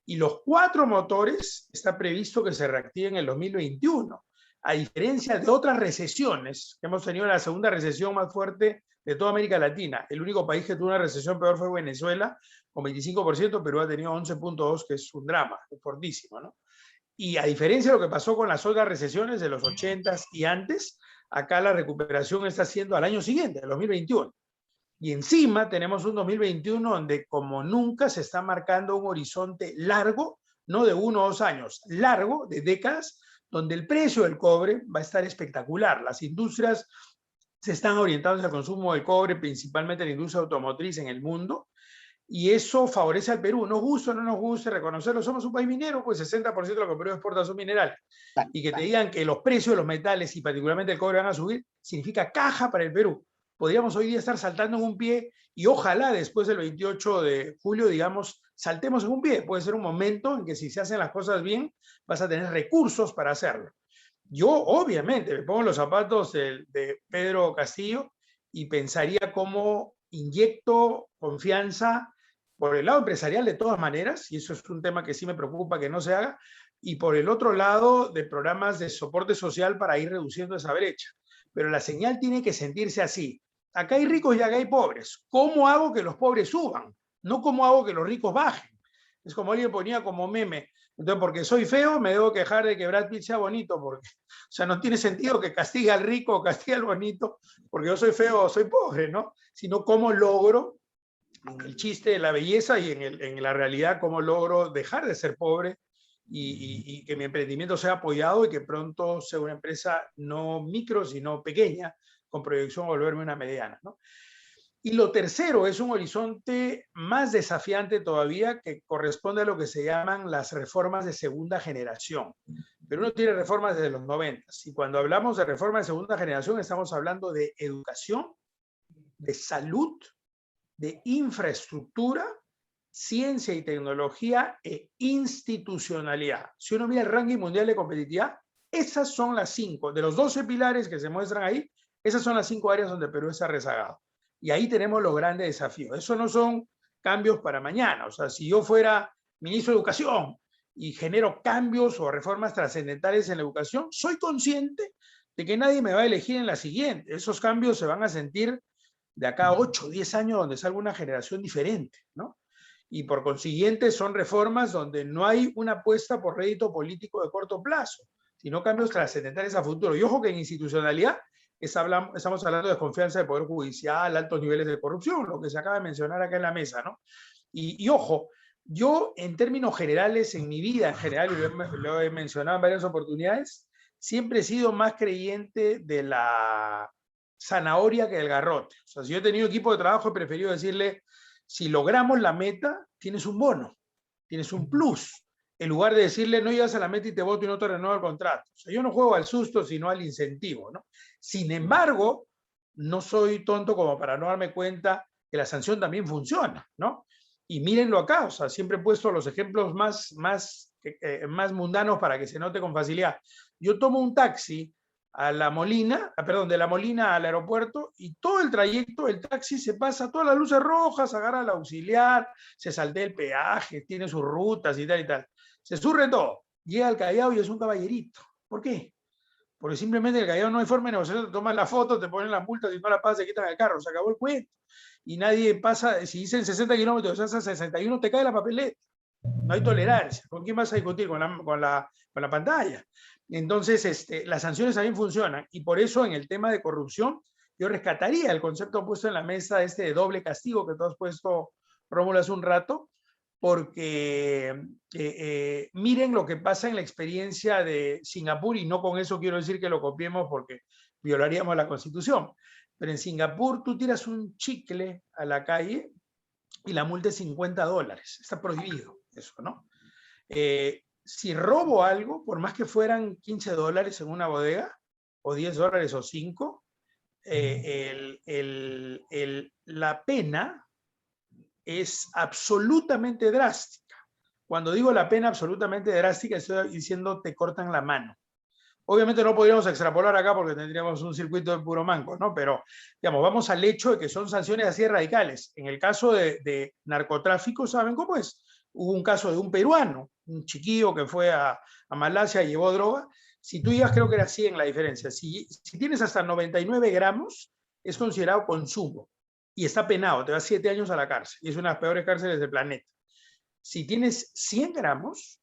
Y los 4 motores está previsto que se reactiven en el 2021. A diferencia de otras recesiones, que hemos tenido la segunda recesión más fuerte de toda América Latina. El único país que tuvo una recesión peor fue Venezuela, con 25%, Perú ha tenido 11.2%, que es un drama, es fortísimo, ¿no? Y a diferencia de lo que pasó con las otras recesiones de los 80s y antes, acá la recuperación está siendo al año siguiente, el 2021. Y encima tenemos un 2021 donde como nunca se está marcando un horizonte largo, no de 1 o 2 años, largo, de décadas, donde el precio del cobre va a estar espectacular. Las industrias se están orientando al consumo del cobre, principalmente la industria automotriz en el mundo, y eso favorece al Perú. Nos gusta o no nos gusta reconocerlo, somos un país minero, pues 60% de lo que Perú exporta son minerales. Y que te digan que los precios de los metales y particularmente el cobre van a subir, significa caja para el Perú. Podríamos hoy día estar saltando en un pie y ojalá después del 28 de julio, digamos, saltemos en un pie. Puede ser un momento en que si se hacen las cosas bien, vas a tener recursos para hacerlo. Yo, obviamente, me pongo los zapatos de Pedro Castillo y pensaría cómo inyecto confianza por el lado empresarial de todas maneras, y eso es un tema que sí me preocupa que no se haga, y por el otro lado de programas de soporte social para ir reduciendo esa brecha. Pero la señal tiene que sentirse así. Acá hay ricos y acá hay pobres. ¿Cómo hago que los pobres suban? No cómo hago que los ricos bajen. Es como alguien ponía como meme. Entonces, porque soy feo, me debo quejar de que Brad Pitt sea bonito. Porque, o sea, no tiene sentido que castigue al rico o castigue al bonito porque yo soy feo o soy pobre, ¿no? Sino cómo logro, en el chiste de la belleza y en la realidad, cómo logro dejar de ser pobre y que mi emprendimiento sea apoyado y que pronto sea una empresa no micro, sino pequeña, con proyección a volverme una mediana, ¿no? Y lo tercero es un horizonte más desafiante todavía, que corresponde a lo que se llaman las reformas de segunda generación. Pero uno tiene reformas desde los 90. Y cuando hablamos de reformas de segunda generación, estamos hablando de educación, de salud, de infraestructura, ciencia y tecnología e institucionalidad. Si uno mira el ranking mundial de competitividad, esas son las 5. De los 12 pilares que se muestran ahí, esas son las 5 áreas donde Perú está rezagado. Y ahí tenemos los grandes desafíos. Eso no son cambios para mañana. O sea, si yo fuera ministro de Educación y genero cambios o reformas trascendentales en la educación, soy consciente de que nadie me va a elegir en la siguiente. Esos cambios se van a sentir de acá a 8 o 10 años donde salga una generación diferente, ¿no? Y por consiguiente son reformas donde no hay una apuesta por rédito político de corto plazo, sino cambios trascendentales a futuro. Y ojo que en institucionalidad estamos hablando de desconfianza del Poder Judicial, altos niveles de corrupción, lo que se acaba de mencionar acá en la mesa, ¿no? Y ojo, yo en términos generales, en mi vida en general, y lo he mencionado en varias oportunidades, siempre he sido más creyente de la zanahoria que del garrote. O sea, si yo he tenido equipo de trabajo, he preferido decirle, si logramos la meta, tienes un bono, tienes un plus, en lugar de decirle, no llegas a la meta y te voto y no te renuevo el contrato. O sea, yo no juego al susto, sino al incentivo, ¿no? Sin embargo, no soy tonto como para no darme cuenta que la sanción también funciona, ¿no? Y mírenlo acá, o sea, siempre he puesto los ejemplos más mundanos para que se note con facilidad. Yo tomo un taxi a La Molina, de La Molina al aeropuerto, y todo el trayecto, el taxi se pasa todas las luces rojas, agarra al auxiliar, se saltea el peaje, tiene sus rutas y tal y tal. Se surre todo, llega al Callao y es un caballerito. ¿Por qué? Porque simplemente en el Callao no hay forma de negociar, te toman la foto, te ponen las multas, y no la pasas, te quitan el carro, se acabó el cuento. Y nadie pasa, si dicen 60 kilómetros, hace 61, te cae la papeleta. No hay tolerancia. ¿Con quién vas a discutir? Con la pantalla. Entonces, las sanciones también funcionan. Y por eso, en el tema de corrupción, yo rescataría el concepto puesto en la mesa de doble castigo que tú has puesto, Rómulo, hace un rato, porque miren lo que pasa en la experiencia de Singapur, y no con eso quiero decir que lo copiemos porque violaríamos la Constitución. Pero en Singapur tú tiras un chicle a la calle y la multa es $50. Está prohibido eso, ¿no? Si robo algo, por más que fueran $15 en una bodega, o $10 o 5, la pena es absolutamente drástica. Cuando digo la pena absolutamente drástica, estoy diciendo te cortan la mano. Obviamente no podríamos extrapolar acá porque tendríamos un circuito de puro manco, ¿no? Pero, digamos, vamos al hecho de que son sanciones así radicales. En el caso de narcotráfico, ¿saben cómo es? Hubo un caso de un peruano, un chiquillo que fue a Malasia y llevó droga. Si tú llevas, creo que era 100 la diferencia. Si tienes hasta 99 gramos, es considerado consumo y está penado, te vas 7 años a la cárcel. Y es una de las peores cárceles del planeta. Si tienes 100 gramos,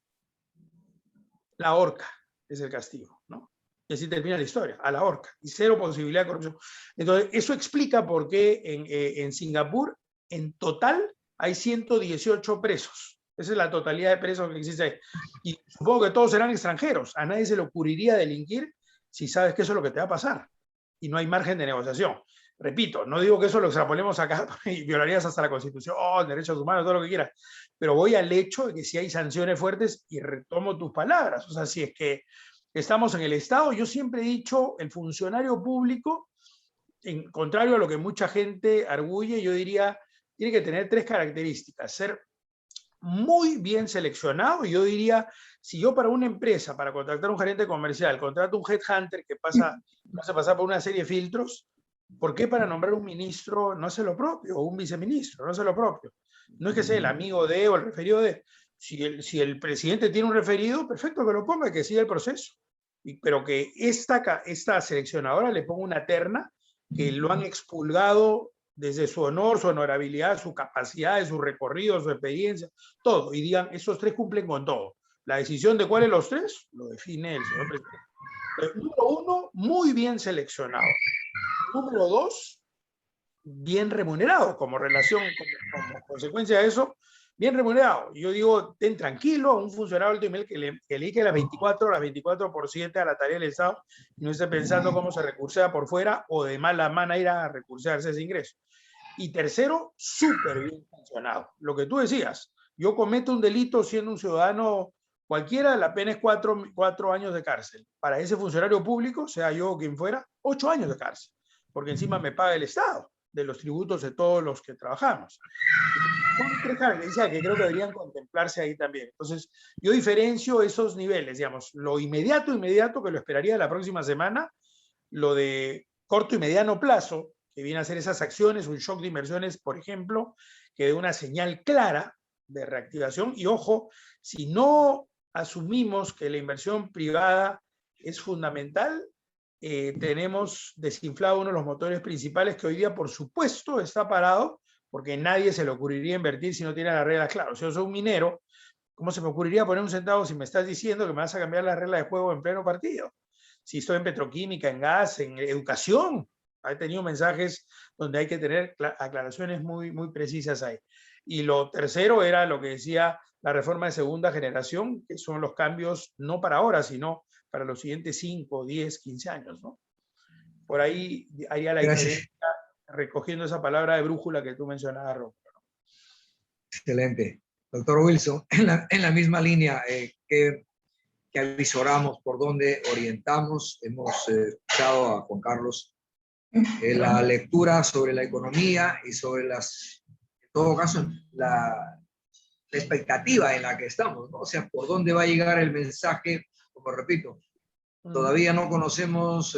la horca es el castigo, ¿no? Y así termina la historia, a la horca, y cero posibilidad de corrupción. Entonces, eso explica por qué en Singapur, en total, hay 118 presos. Esa es la totalidad de presos que existe ahí. Y supongo que todos serán extranjeros. A nadie se le ocurriría delinquir si sabes que eso es lo que te va a pasar. Y no hay margen de negociación. Repito, no digo que eso lo extrapolemos acá y violarías hasta la Constitución, derechos humanos, todo lo que quieras. Pero voy al hecho de que si hay sanciones fuertes, y retomo tus palabras, o sea, si es que estamos en el Estado, yo siempre he dicho, el funcionario público, en contrario a lo que mucha gente arguye, yo diría, tiene que tener 3 características: ser muy bien seleccionado. Y yo diría, si yo para una empresa, para contratar un gerente comercial, contrato un headhunter que pasa a pasar por una serie de filtros, ¿por qué para nombrar un ministro no hace lo propio? O un viceministro no hace lo propio. No es que sea el amigo de o el referido de. Si el presidente tiene un referido, perfecto, que lo ponga, que siga el proceso. Pero que esta seleccionadora le ponga una terna que lo han expulgado desde su honor, su honorabilidad, su capacidad, su recorrido, su experiencia, todo. Y digan, esos 3 cumplen con todo. La decisión de cuáles los 3 lo define el señor presidente. Número 1, muy bien seleccionado. Número 2, bien remunerado, como como consecuencia de eso, bien remunerado. Yo digo, ten tranquilo, un funcionario alto nivel que le dedique las 24/7 a la tarea del Estado y no esté pensando cómo se recursea por fuera o de mala manera a recursearse ese ingreso. Y tercero, súper bien sancionado. Lo que tú decías, yo cometo un delito siendo un ciudadano cualquiera, la pena es 4 años de cárcel. Para ese funcionario público, sea yo o quien fuera, 8 años de cárcel, porque encima me paga el Estado de los tributos de todos los que trabajamos. Son 3 características que creo que deberían contemplarse ahí también. Entonces, yo diferencio esos niveles, digamos, lo inmediato, que lo esperaría la próxima semana, lo de corto y mediano plazo, que viene a ser esas acciones, un shock de inversiones, por ejemplo, que dé una señal clara de reactivación. Y ojo, si no asumimos que la inversión privada es fundamental, tenemos desinflado uno de los motores principales que hoy día, por supuesto, está parado, porque nadie se le ocurriría invertir si no tiene las reglas claras. Si yo soy un minero, ¿cómo se me ocurriría poner un centavo si me estás diciendo que me vas a cambiar las reglas de juego en pleno partido? si estoy en petroquímica, en gas, en educación. He tenido mensajes donde hay que tener aclaraciones muy, muy precisas ahí. Y lo tercero era lo que decía la reforma de segunda generación, que son los cambios no para ahora, sino para los siguientes 5, 10, 15 años, ¿no? Por ahí haría la diferencia, recogiendo esa palabra de brújula que tú mencionabas, Rob. Excelente. Doctor Wilson, en la misma línea, ¿qué avisoramos, por dónde orientamos? Hemos escuchado a Juan Carlos la lectura sobre la economía y sobre en todo caso, la expectativa en la que estamos, ¿no? O sea, por dónde va a llegar el mensaje, como repito, todavía no conocemos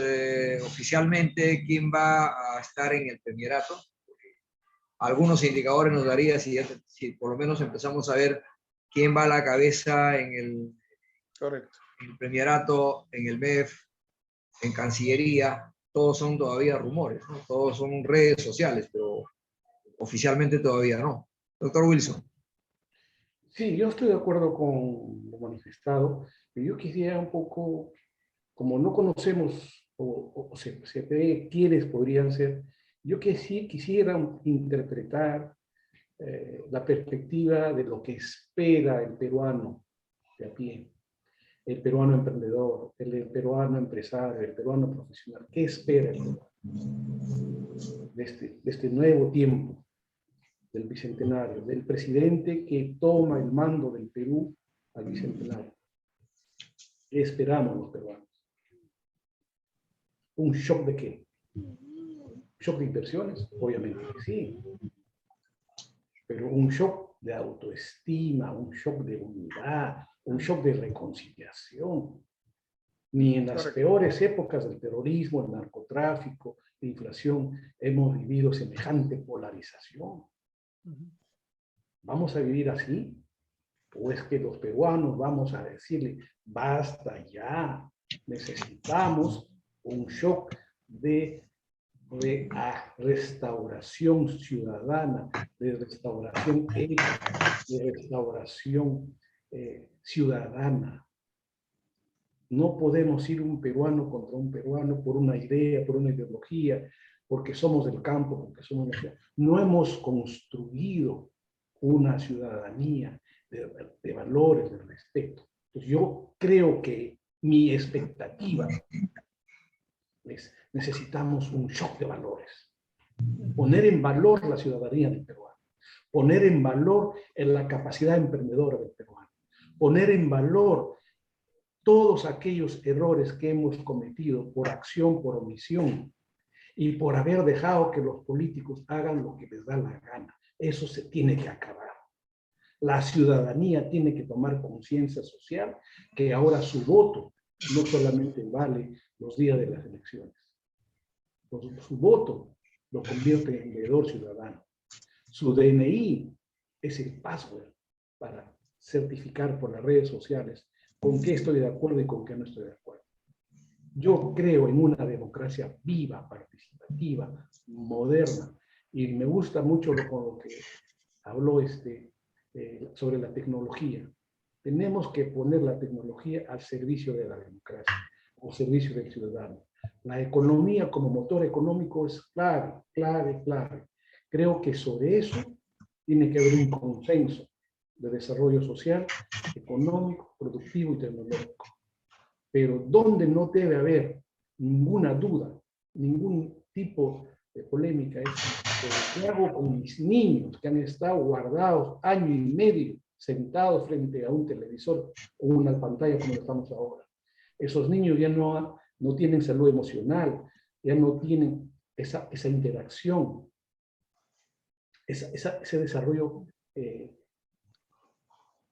oficialmente quién va a estar en el premierato. Algunos indicadores nos daría si por lo menos empezamos a ver quién va a la cabeza en Correcto. En el premierato, en el MEF, en Cancillería. Todos son todavía rumores, ¿no? Todos son redes sociales, pero oficialmente todavía no. Doctor Wilson. Sí, yo estoy de acuerdo con lo manifestado, pero yo quisiera un poco, como no conocemos o se ve quiénes podrían ser, yo que sí quisiera interpretar la perspectiva de lo que espera el peruano de a pie, el peruano emprendedor, el peruano empresario, el peruano profesional. ¿Qué espera el peruano de este nuevo tiempo del Bicentenario, del presidente que toma el mando del Perú al Bicentenario? ¿Qué esperamos los peruanos? ¿Un shock de qué? ¿Shock de inversiones? Obviamente que sí. Pero un shock de autoestima, un shock de unidad, un shock de reconciliación. Ni en las peores épocas del terrorismo, el narcotráfico, la inflación, hemos vivido semejante polarización. ¿Vamos a vivir así? ¿O es que los peruanos vamos a decirle, basta ya, necesitamos un shock de restauración ciudadana, de restauración ética, de restauración ciudadana? No podemos ir un peruano contra un peruano por una idea, por una ideología, porque somos del campo, porque somos la ciudad. No hemos construido una ciudadanía de valores, de respeto. Entonces yo creo que mi expectativa es, necesitamos un shock de valores. Poner en valor la ciudadanía del peruano. Poner en valor la capacidad emprendedora del peruano. Poner en valor todos aquellos errores que hemos cometido por acción, por omisión y por haber dejado que los políticos hagan lo que les da la gana. Eso se tiene que acabar. La ciudadanía tiene que tomar conciencia social que ahora su voto no solamente vale los días de las elecciones. Su voto lo convierte en veedor ciudadano. Su DNI es el password para certificar por las redes sociales con qué estoy de acuerdo y con qué no estoy de acuerdo. Yo creo en una democracia viva, participativa, moderna, y me gusta mucho lo que habló sobre la tecnología. Tenemos que poner la tecnología al servicio de la democracia, al servicio del ciudadano. La economía como motor económico es clave, clave, clave. Creo que sobre eso tiene que haber un consenso de desarrollo social, económico, productivo y tecnológico. Pero donde no debe haber ninguna duda, ningún tipo de polémica, es ¿qué hago con mis niños que han estado guardados año y medio sentados frente a un televisor o una pantalla como estamos ahora? Esos niños ya no tienen salud emocional, ya no tienen esa interacción, ese desarrollo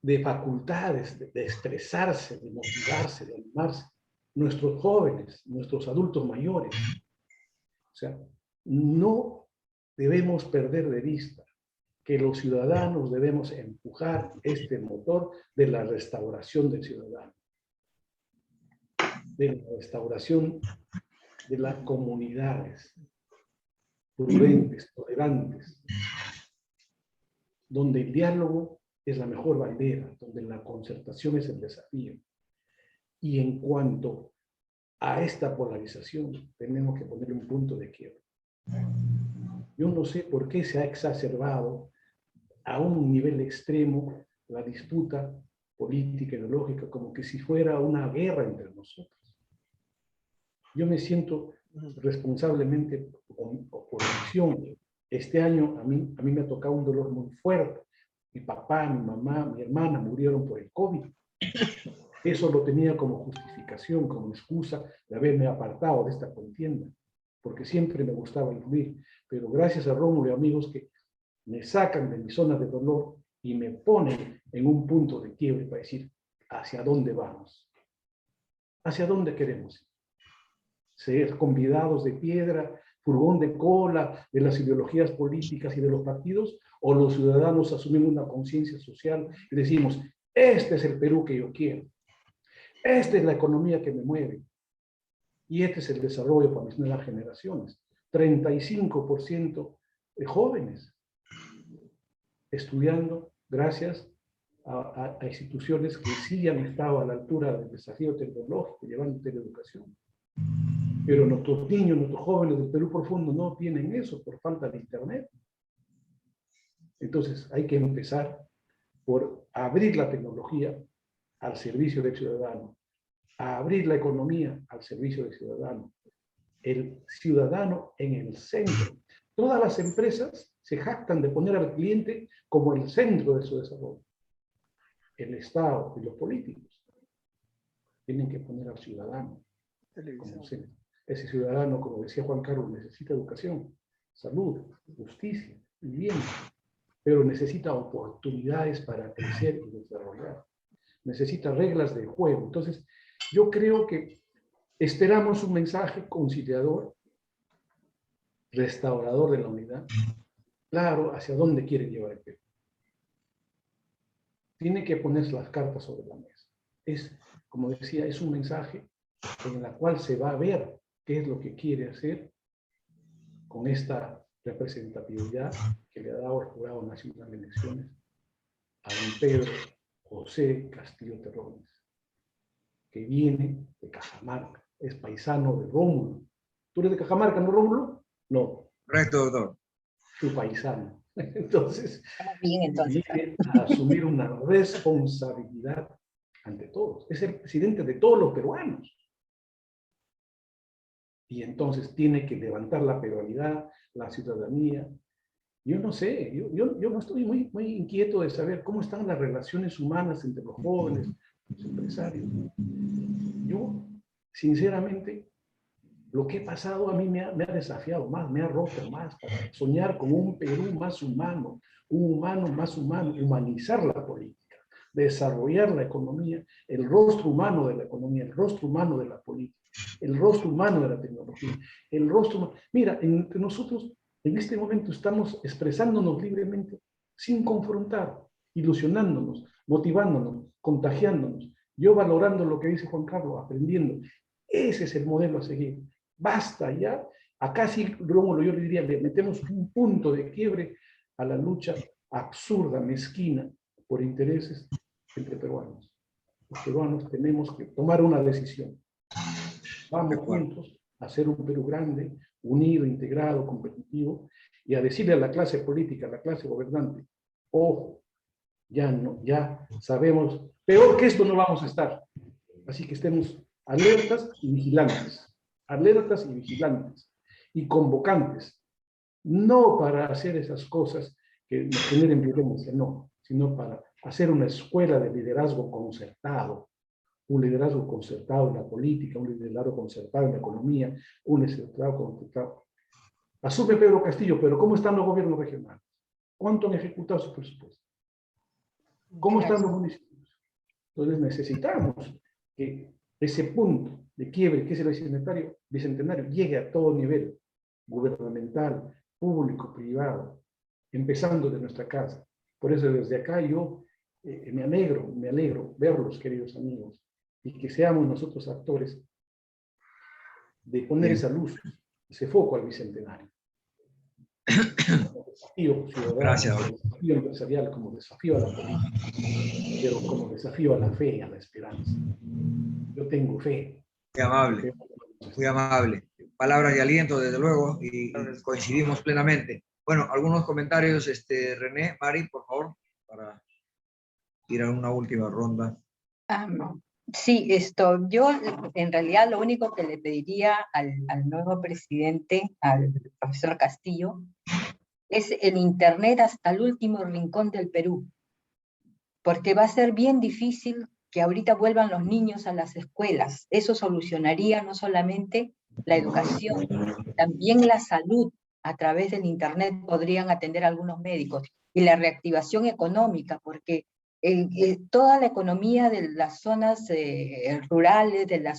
de facultades, de expresarse, de motivarse, de animarse. Nuestros jóvenes, nuestros adultos mayores. O sea, no debemos perder de vista que los ciudadanos debemos empujar este motor de la restauración del ciudadano, de la restauración de las comunidades prudentes, tolerantes, donde el diálogo es la mejor bandera, donde la concertación es el desafío. Y en cuanto a esta polarización tenemos que poner un punto de quiebre. Yo no sé por qué se ha exacerbado a un nivel extremo la disputa política, ideológica, como que si fuera una guerra entre nosotros. Yo me siento responsablemente por elección. Este año a mí me ha tocado un dolor muy fuerte. Mi papá, mi mamá, mi hermana murieron por el COVID. Eso lo tenía como justificación, como excusa de haberme apartado de esta contienda, porque siempre me gustaba influir. Pero gracias a Rómulo y amigos que me sacan de mi zona de dolor y me ponen en un punto de quiebre para decir hacia dónde vamos, hacia dónde queremos ir. Ser convidados de piedra, furgón de cola de las ideologías políticas y de los partidos, o los ciudadanos asumimos una conciencia social y decimos, este es el Perú que yo quiero, esta es la economía que me mueve, y este es el desarrollo para mis nuevas generaciones. 35% de jóvenes estudiando gracias a instituciones que sí han estado a la altura del desafío tecnológico, llevando teleeducación. Pero nuestros niños, nuestros jóvenes del Perú profundo no tienen eso por falta de internet. Entonces hay que empezar por abrir la tecnología al servicio del ciudadano, a abrir la economía al servicio del ciudadano, el ciudadano en el centro. Todas las empresas se jactan de poner al cliente como el centro de su desarrollo. El Estado y los políticos tienen que poner al ciudadano como centro. Ese ciudadano, como decía Juan Carlos, necesita educación, salud, justicia, vivienda, pero necesita oportunidades para crecer y desarrollar. Necesita reglas de juego. Entonces, yo creo que esperamos un mensaje conciliador, restaurador de la unidad, claro, hacia dónde quiere llevar el Perú. Tiene que ponerse las cartas sobre la mesa. Es, como decía, es un mensaje en el cual se va a ver qué es lo que quiere hacer con esta representatividad que le ha dado el Jurado Nacional de Elecciones a don Pedro José Castillo Terrones, que viene de Cajamarca, es paisano de Rómulo. ¿Tú eres de Cajamarca, no, Rómulo? No. Correcto, doctor. Tu paisano. Entonces, Bien, entonces. viene a asumir una responsabilidad ante todos. Es el presidente de todos los peruanos. Y entonces tiene que levantar la peruanidad, la ciudadanía. Yo no sé, yo no estoy muy inquieto de saber cómo están las relaciones humanas entre los jóvenes, los empresarios. Yo, sinceramente, lo que he pasado a mí me ha desafiado más, me ha roto más, para soñar con un Perú más humano, un humano más humano, humanizar la política, desarrollar la economía, el rostro humano de la economía, el rostro humano de la política, el rostro humano de la tecnología, el rostro humano. Mira, entre nosotros en este momento estamos expresándonos libremente, sin confrontar, ilusionándonos, motivándonos, contagiándonos, yo valorando lo que dice Juan Carlos, aprendiendo. Ese es el modelo a seguir. Basta ya. Acá sí, Rómulo, yo le diría, le metemos un punto de quiebre a la lucha absurda, mezquina, por intereses entre peruanos. Los peruanos tenemos que tomar una decisión. Vamos juntos a hacer un Perú grande, unido, integrado, competitivo, y a decirle a la clase política, a la clase gobernante, ojo, ya sabemos, peor que esto no vamos a estar. Así que estemos alertas y vigilantes, y convocantes, no para hacer esas cosas que nos generen violencia, no, sino para hacer una escuela de liderazgo concertado, un liderazgo concertado en la política, un liderazgo concertado en la economía, un liderazgo concertado. Asume Pedro Castillo, pero ¿cómo están los gobiernos regionales? ¿Cuánto han ejecutado su presupuesto? ¿Cómo están los municipios? Entonces necesitamos que ese punto de quiebre, que es el bicentenario, llegue a todo nivel, gubernamental, público, privado, empezando de nuestra casa. Por eso desde acá yo me alegro verlos, queridos amigos, y que seamos nosotros actores de poner esa luz, ese foco al bicentenario. Como desafío ciudadano, Gracias, como desafío empresarial, como desafío a la política, pero como desafío a la fe y a la esperanza. Yo tengo fe. Qué amable. Muy amable. Palabras de aliento, desde luego, y coincidimos plenamente. Bueno, algunos comentarios, René, Mari, por favor, para ir a una última ronda. Sí, yo en realidad lo único que le pediría al nuevo presidente, al profesor Castillo, es el internet hasta el último rincón del Perú, porque va a ser bien difícil que ahorita vuelvan los niños a las escuelas. Eso solucionaría no solamente la educación, también la salud. A través del internet podrían atender a algunos médicos, y la reactivación económica, porque toda la economía de las zonas rurales, de la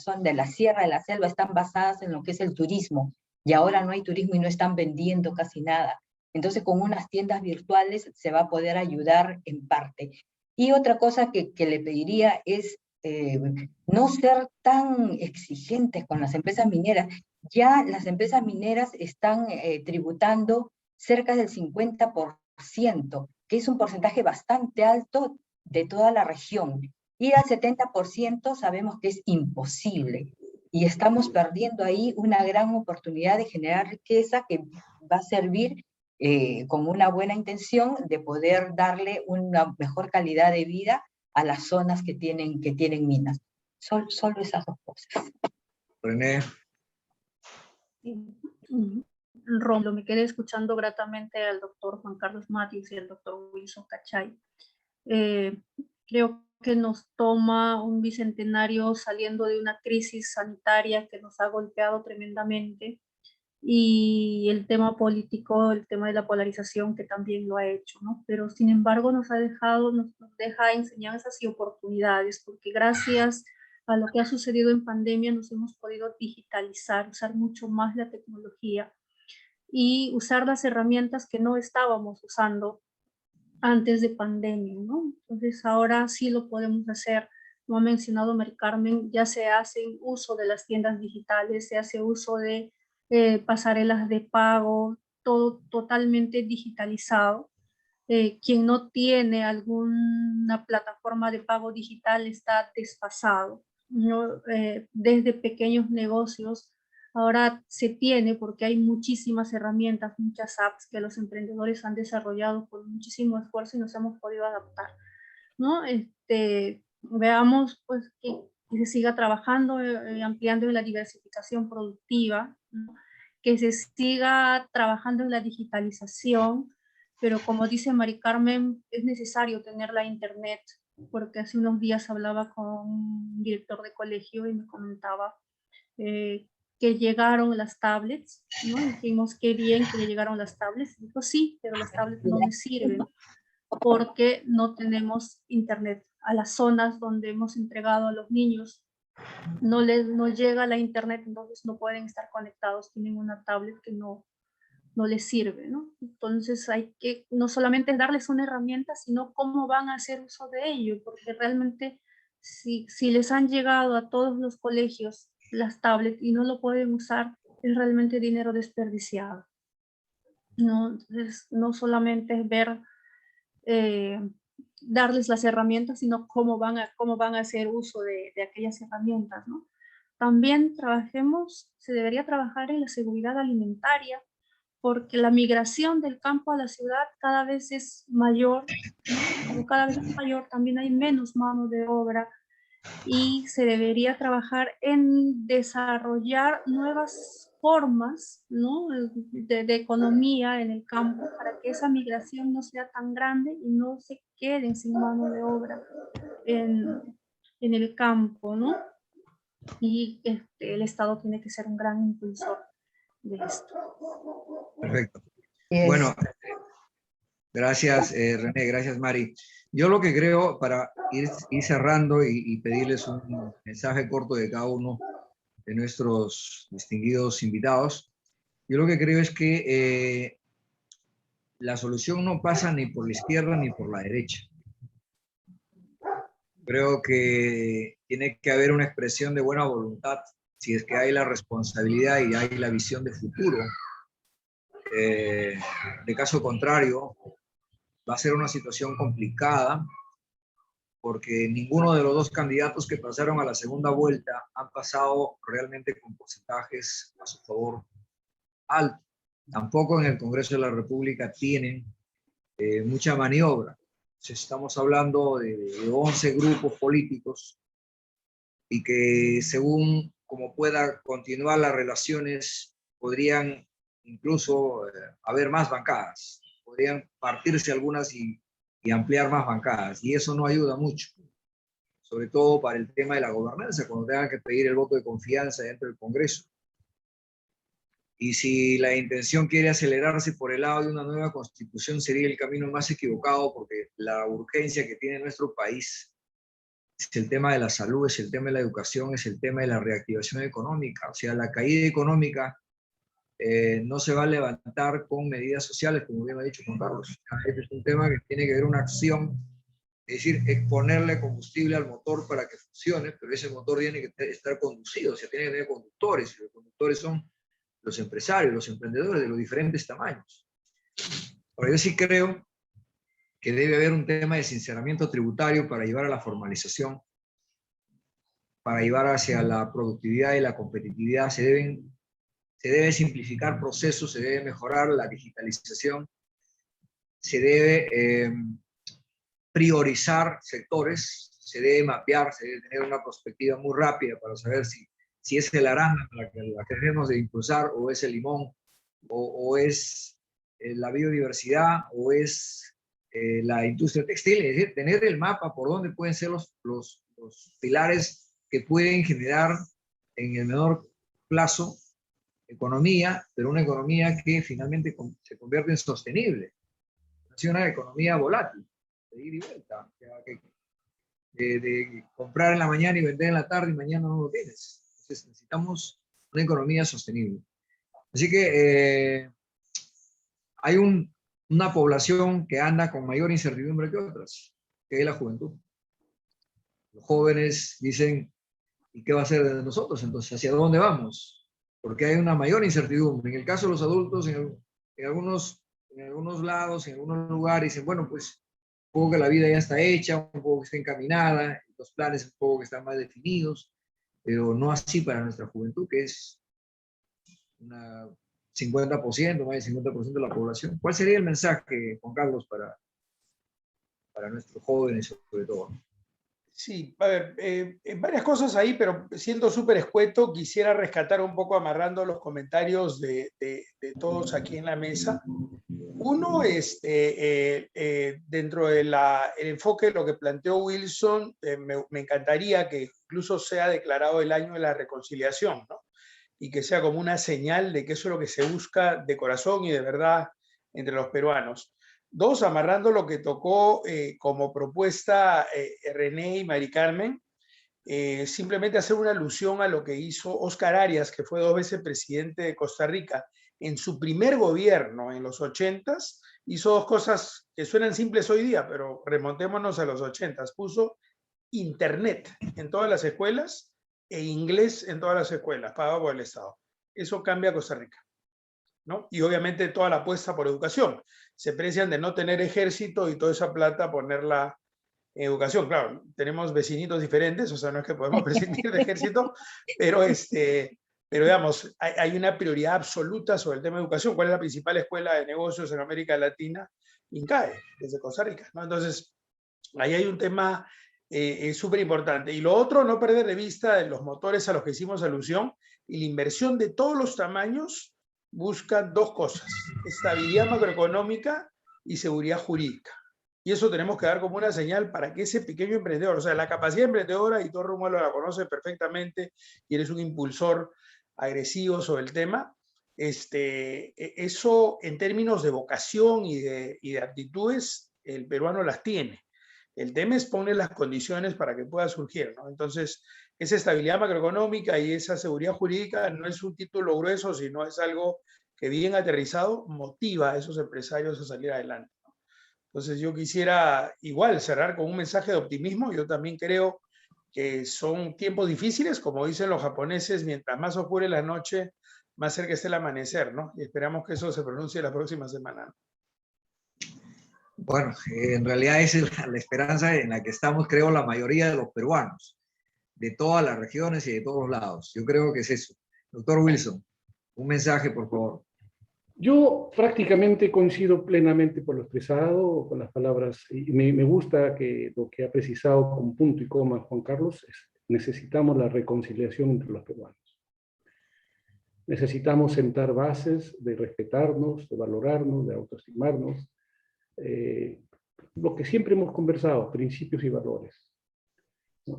sierra, de la selva, están basadas en lo que es el turismo, y ahora no hay turismo y no están vendiendo casi nada. Entonces, con unas tiendas virtuales se va a poder ayudar en parte. Y otra cosa que le pediría es no ser tan exigentes con las empresas mineras. Ya las empresas mineras están tributando cerca del 50%, que es un porcentaje bastante alto de toda la región. Ir al 70% sabemos que es imposible, y estamos perdiendo ahí una gran oportunidad de generar riqueza que va a servir con una buena intención de poder darle una mejor calidad de vida a las zonas que tienen minas. Solo esas dos cosas. René. Rómulo, me quedé escuchando gratamente al doctor Juan Carlos Matius y al doctor Wilson Cachay. Creo que nos toma un bicentenario saliendo de una crisis sanitaria que nos ha golpeado tremendamente, y el tema político, el tema de la polarización, que también lo ha hecho, ¿no? Pero sin embargo nos deja enseñanzas y oportunidades, porque gracias a lo que ha sucedido en pandemia nos hemos podido digitalizar, usar mucho más la tecnología y usar las herramientas que no estábamos usando antes de pandemia, ¿no? Entonces ahora sí lo podemos hacer. Como ha mencionado Mari Carmen, ya se hace uso de las tiendas digitales, se hace uso de pasarelas de pago, todo totalmente digitalizado. Quien no tiene alguna plataforma de pago digital está desfasado, ¿no? Desde pequeños negocios ahora se tiene, porque hay muchísimas herramientas, muchas apps que los emprendedores han desarrollado con muchísimo esfuerzo y nos hemos podido adaptar, ¿no? Veamos pues que se siga trabajando, ampliando la diversificación productiva, ¿no? Que se siga trabajando en la digitalización, pero como dice Mari Carmen, es necesario tener la internet, porque hace unos días hablaba con un director de colegio y me comentaba que llegaron las tablets, ¿no? Dijimos, qué bien que llegaron las tablets. Dijo, sí, pero las tablets no me sirven porque no tenemos internet. A las zonas donde hemos entregado a los niños no llega la internet, entonces no pueden estar conectados, tienen una tablet que no les sirve, ¿no? Entonces hay que no solamente darles una herramienta, sino cómo van a hacer uso de ello, porque realmente si les han llegado a todos los colegios las tablets y no lo pueden usar, es realmente dinero desperdiciado, ¿no? Entonces no solamente es ver, darles las herramientas, sino cómo van a hacer uso de aquellas herramientas, ¿no? También se debería trabajar en la seguridad alimentaria, porque la migración del campo a la ciudad cada vez es mayor, ¿no? Como cada vez es mayor, también hay menos mano de obra, y se debería trabajar en desarrollar nuevas formas, ¿no? de economía en el campo, para que esa migración no sea tan grande y no se queden sin mano de obra en el campo, ¿no? Y el Estado tiene que ser un gran impulsor de esto. Perfecto. Bueno, gracias René, gracias Mari. Yo lo que creo, para ir cerrando y pedirles un mensaje corto de cada uno de nuestros distinguidos invitados, yo lo que creo es que la solución no pasa ni por la izquierda ni por la derecha. Creo que tiene que haber una expresión de buena voluntad, si es que hay la responsabilidad y hay la visión de futuro. De caso contrario, va a ser una situación complicada, porque ninguno de los dos candidatos que pasaron a la segunda vuelta han pasado realmente con porcentajes a su favor altos. Tampoco en el Congreso de la República tienen mucha maniobra. Estamos hablando de 11 grupos políticos y que según como pueda continuar las relaciones, podrían incluso haber más bancadas, podrían partirse algunas y ampliar más bancadas, y eso no ayuda mucho, sobre todo para el tema de la gobernanza, cuando tengan que pedir el voto de confianza dentro del Congreso. Y si la intención quiere acelerarse por el lado de una nueva constitución, sería el camino más equivocado, porque la urgencia que tiene nuestro país es el tema de la salud, es el tema de la educación, es el tema de la reactivación económica. O sea, la caída económica no se va a levantar con medidas sociales, como bien ha dicho Juan Carlos. Este es un tema que tiene que ver una acción, es decir, es ponerle combustible al motor para que funcione, pero ese motor tiene que estar conducido, o sea, tiene que tener conductores, y los conductores son los empresarios, los emprendedores de los diferentes tamaños. Ahora, yo sí creo que debe haber un tema de sinceramiento tributario para llevar a la formalización, para llevar hacia la productividad y la competitividad. Se debe simplificar procesos, se debe mejorar la digitalización, se debe priorizar sectores, se debe mapear, se debe tener una perspectiva muy rápida para saber si es el arándano la que debemos de impulsar, o es el limón, o es la biodiversidad, o es la industria textil. Es decir, tener el mapa por dónde pueden ser los pilares que pueden generar en el menor plazo economía, pero una economía que finalmente se convierte en sostenible. No es una economía volátil, de ir y vuelta, de comprar en la mañana y vender en la tarde y mañana no lo tienes. Entonces necesitamos una economía sostenible. Así que hay una población que anda con mayor incertidumbre que otras, que es la juventud. Los jóvenes dicen, ¿y qué va a ser de nosotros? Entonces, ¿hacia dónde vamos? Porque hay una mayor incertidumbre. En el caso de los adultos, en algunos lados, en algunos lugares, dicen, bueno, pues un poco que la vida ya está hecha, un poco que está encaminada, los planes un poco que están más definidos, pero no así para nuestra juventud, que es una 50%, más del 50% de la población. ¿Cuál sería el mensaje, Juan Carlos, para nuestros jóvenes sobre todo? Sí, a ver, varias cosas ahí, pero siendo súper escueto, quisiera rescatar un poco, amarrando los comentarios de todos aquí en la mesa. Uno, dentro del enfoque de lo que planteó Wilson, me encantaría que incluso sea declarado el año de la reconciliación, ¿no? Y que sea como una señal de que eso es lo que se busca de corazón y de verdad entre los peruanos. Dos, amarrando lo que tocó como propuesta René y Mari Carmen, simplemente hacer una alusión a lo que hizo Oscar Arias, que fue 2 veces presidente de Costa Rica. En su primer gobierno, en los 80s, hizo 2 cosas que suenan simples hoy día, pero remontémonos a los 80s. Puso internet en todas las escuelas e inglés en todas las escuelas, pagado por el Estado. Eso cambia a Costa Rica, ¿no? Y obviamente toda la apuesta por educación. Se precian de no tener ejército y toda esa plata ponerla en educación. Claro, tenemos vecinitos diferentes, o sea, no es que podemos prescindir de ejército, pero digamos, hay una prioridad absoluta sobre el tema de educación. ¿Cuál es la principal escuela de negocios en América Latina? INCAE, desde Costa Rica, ¿no? Entonces, ahí hay un tema súper importante. Y lo otro, no perder de vista de los motores a los que hicimos alusión, y la inversión de todos los tamaños busca 2 cosas: estabilidad macroeconómica y seguridad jurídica. Y eso tenemos que dar como una señal para que ese pequeño emprendedor, o sea, la capacidad emprendedora, y todo Romualdo la conoce perfectamente, y eres un impulsor agresivo sobre el tema, eso en términos de vocación y de aptitudes, el peruano las tiene. El tema es poner las condiciones para que pueda surgir, ¿no? Entonces, esa estabilidad macroeconómica y esa seguridad jurídica no es un título grueso, sino es algo que, bien aterrizado, motiva a esos empresarios a salir adelante, ¿no? Entonces, yo quisiera igual cerrar con un mensaje de optimismo. Yo también creo que son tiempos difíciles, como dicen los japoneses: mientras más oscure la noche, más cerca está el amanecer, ¿no? Y esperamos que eso se pronuncie la próxima semana. Bueno, en realidad esa es la esperanza en la que estamos, creo, la mayoría de los peruanos, de todas las regiones y de todos lados. Yo creo que es eso. Doctor Wilson, un mensaje, por favor. Yo prácticamente coincido plenamente por lo expresado, con las palabras, y me gusta que lo que ha precisado con punto y coma Juan Carlos es: necesitamos la reconciliación entre los peruanos. Necesitamos sentar bases de respetarnos, de valorarnos, de autoestimarnos, lo que siempre hemos conversado, principios y valores.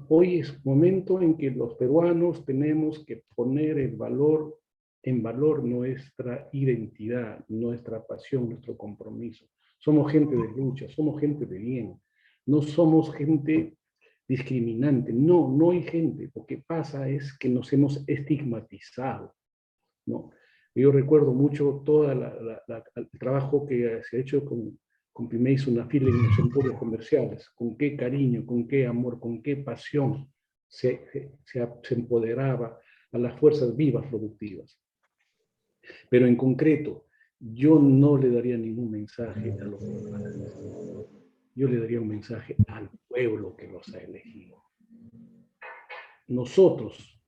Hoy es momento en que los peruanos tenemos que poner en valor nuestra identidad, nuestra pasión, nuestro compromiso. Somos gente de lucha, somos gente de bien, no somos gente discriminante, no hay gente. Lo que pasa es que nos hemos estigmatizado, ¿no? Yo recuerdo mucho todo el trabajo que se ha hecho con PYME Unafil en los emporios comerciales, con qué cariño, con qué amor, con qué pasión se empoderaba a las fuerzas vivas productivas. Pero en concreto, yo no le daría ningún mensaje a los peruanos. Yo le daría un mensaje al pueblo que los ha elegido. Nosotros,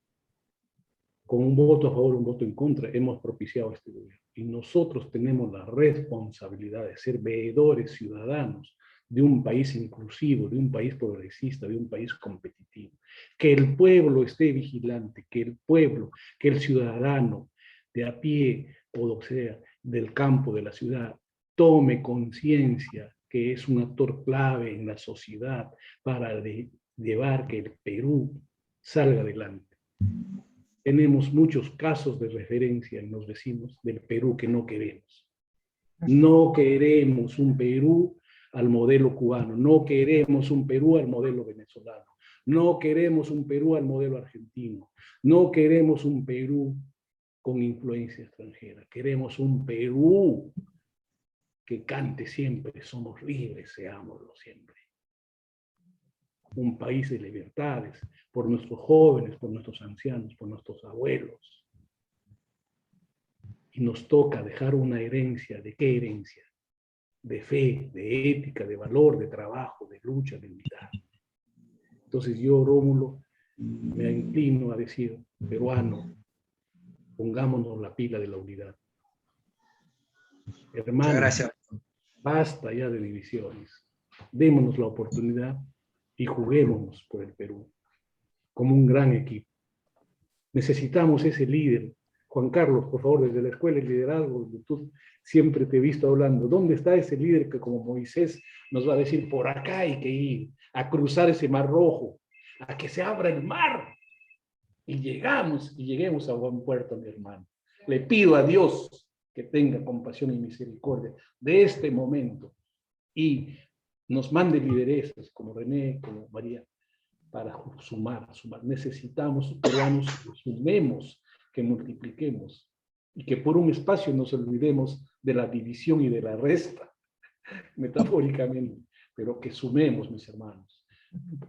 con un voto a favor, un voto en contra, hemos propiciado este gobierno. Y nosotros tenemos la responsabilidad de ser veedores ciudadanos de un país inclusivo, de un país progresista, de un país competitivo. Que el pueblo esté vigilante, que el pueblo, que el ciudadano de a pie, o sea, del campo, de la ciudad, tome conciencia que es un actor clave en la sociedad para llevar que el Perú salga adelante. Tenemos muchos casos de referencia en los vecinos del Perú que no queremos. No queremos un Perú al modelo cubano, no queremos un Perú al modelo venezolano, no queremos un Perú al modelo argentino, no queremos un Perú con influencia extranjera, queremos un Perú que cante siempre: somos libres, seámoslo siempre. Un país de libertades, por nuestros jóvenes, por nuestros ancianos, por nuestros abuelos. Y nos toca dejar una herencia. ¿De qué herencia? De fe, de ética, de valor, de trabajo, de lucha, de unidad. Entonces yo, Rómulo, me inclino a decir: peruano, pongámonos la pila de la unidad. Hermanos, basta ya de divisiones. Démonos la oportunidad y juguémonos por el Perú como un gran equipo. Necesitamos ese líder. Juan Carlos, por favor, desde la Escuela de Liderazgo, donde tú siempre te he visto hablando, ¿dónde está ese líder que, como Moisés, nos va a decir: por acá hay que ir, a cruzar ese mar rojo, a que se abra el mar y lleguemos a buen puerto, mi hermano? Le pido a Dios que tenga compasión y misericordia de este momento y nos mande lideresas como René, como María, para sumar. Necesitamos peruanos que sumemos, que multipliquemos, y que por un espacio nos olvidemos de la división y de la resta, metafóricamente, pero que sumemos, mis hermanos.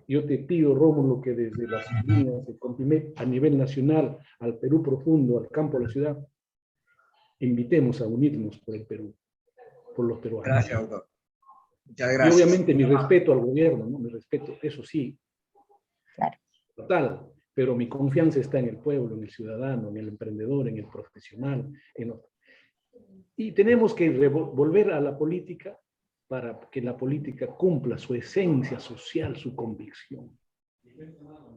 Yo te pido, Rómulo, que desde las líneas de CONPIMED a nivel nacional, al Perú profundo, al campo, a la ciudad, invitemos a unirnos por el Perú, por los peruanos. Gracias, doctor. Muchas gracias. Y obviamente mi respeto al gobierno, ¿no? Mi respeto, eso sí, Claro. total, pero mi confianza está en el pueblo, en el ciudadano, en el emprendedor, en el profesional. Y tenemos que volver a la política para que la política cumpla su esencia social, su convicción.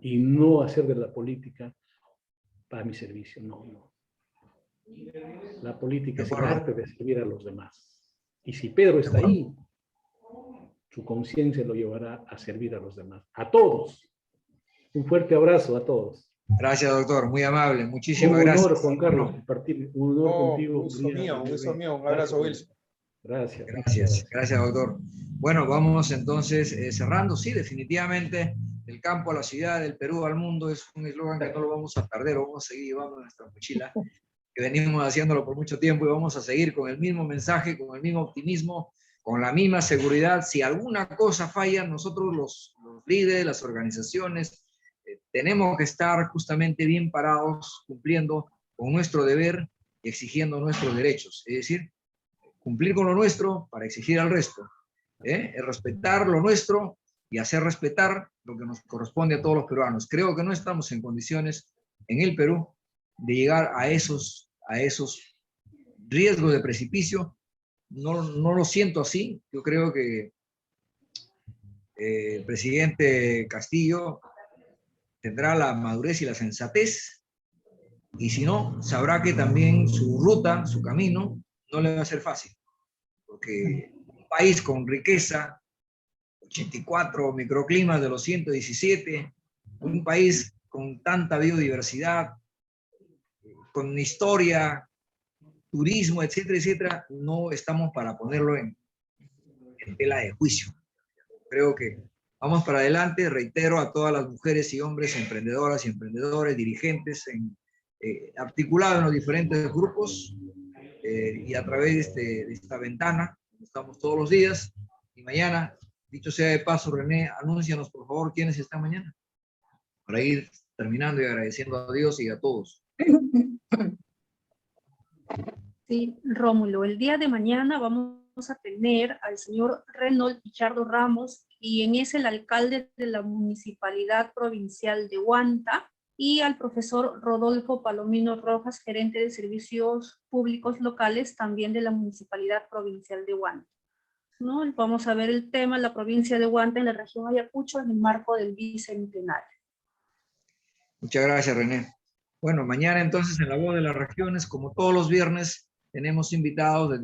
Y no hacer de la política para mi servicio, no. La política es el arte de servir a los demás. Y si Pedro está ahí, su conciencia lo llevará a servir a los demás, a todos. Un fuerte abrazo a todos. Gracias, doctor, muy amable, muchísimas gracias. Un honor, Juan Carlos, compartir, un honor contigo. Un gusto mío, un abrazo, Wilson. Gracias. Gracias, doctor. Bueno, vamos entonces cerrando. Sí, definitivamente, del campo a la ciudad, del Perú al mundo, es un eslogan que no lo vamos a perder, lo vamos a seguir llevando en nuestra mochila, que venimos haciéndolo por mucho tiempo y vamos a seguir con el mismo mensaje, con el mismo optimismo, con la misma seguridad. Si alguna cosa falla, nosotros los líderes, las organizaciones, tenemos que estar justamente bien parados, cumpliendo con nuestro deber y exigiendo nuestros derechos. Es decir, cumplir con lo nuestro para exigir al resto. respetar lo nuestro y hacer respetar lo que nos corresponde a todos los peruanos. Creo que no estamos en condiciones en el Perú de llegar a esos riesgos de precipicio. No lo siento así. Yo creo que el presidente Castillo tendrá la madurez y la sensatez, y si no, sabrá que también su ruta, su camino, no le va a ser fácil, porque un país con riqueza, 84 microclimas de los 117, un país con tanta biodiversidad, con historia, turismo, etcétera, etcétera, no estamos para ponerlo en tela de juicio. Creo que vamos para adelante. Reitero a todas las mujeres y hombres, emprendedoras y emprendedores, dirigentes, articulados en los diferentes grupos, y a través de esta ventana, estamos todos los días. Y mañana, dicho sea de paso, René, anúncianos por favor quiénes están mañana, para ir terminando y agradeciendo a Dios y a todos. Sí, Rómulo, el día de mañana vamos a tener al señor Reynold Pichardo Ramos, quien es el alcalde de la Municipalidad Provincial de Huanta, y al profesor Rodolfo Palomino Rojas, gerente de Servicios Públicos Locales, también de la Municipalidad Provincial de Huanta, ¿no? Vamos a ver el tema, la provincia de Huanta en la región Ayacucho, en el marco del Bicentenario. Muchas gracias, René. Bueno, mañana entonces en La Voz de las Regiones, como todos los viernes, tenemos invitados.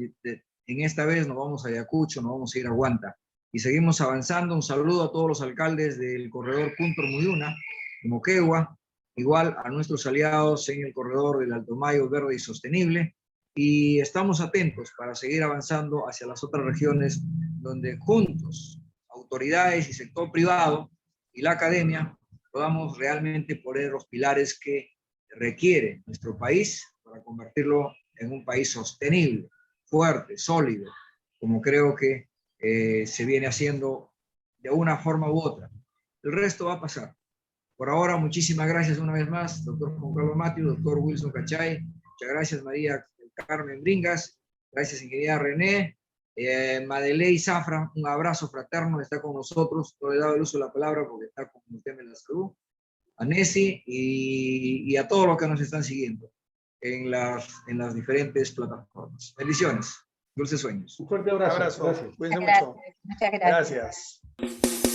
En esta vez nos vamos a Ayacucho, nos vamos a ir a Huanta. Y seguimos avanzando. Un saludo a todos los alcaldes del corredor Punto-Muyuna, Moquegua, igual a nuestros aliados en el corredor del Alto Mayo Verde y Sostenible. Y estamos atentos para seguir avanzando hacia las otras regiones donde juntos, autoridades y sector privado y la academia, podamos realmente poner los pilares que requiere nuestro país para convertirlo en un país sostenible, fuerte, sólido, como creo que se viene haciendo de una forma u otra. El resto va a pasar. Por ahora, muchísimas gracias una vez más, doctor Juan Carlos Matius, doctor Wilson Cachay. Muchas gracias, María Carmen Bringas. Gracias, ingeniera René. Madeley Zafra, un abrazo fraterno, está con nosotros. No le he dado el uso de la palabra porque está con el tema de la salud. A Nessie y a todos los que nos están siguiendo en las diferentes plataformas. Bendiciones. Dulces sueños. Un fuerte abrazo. Un abrazo. Gracias. Cuídense Gracias. mucho. Muchas gracias. Gracias.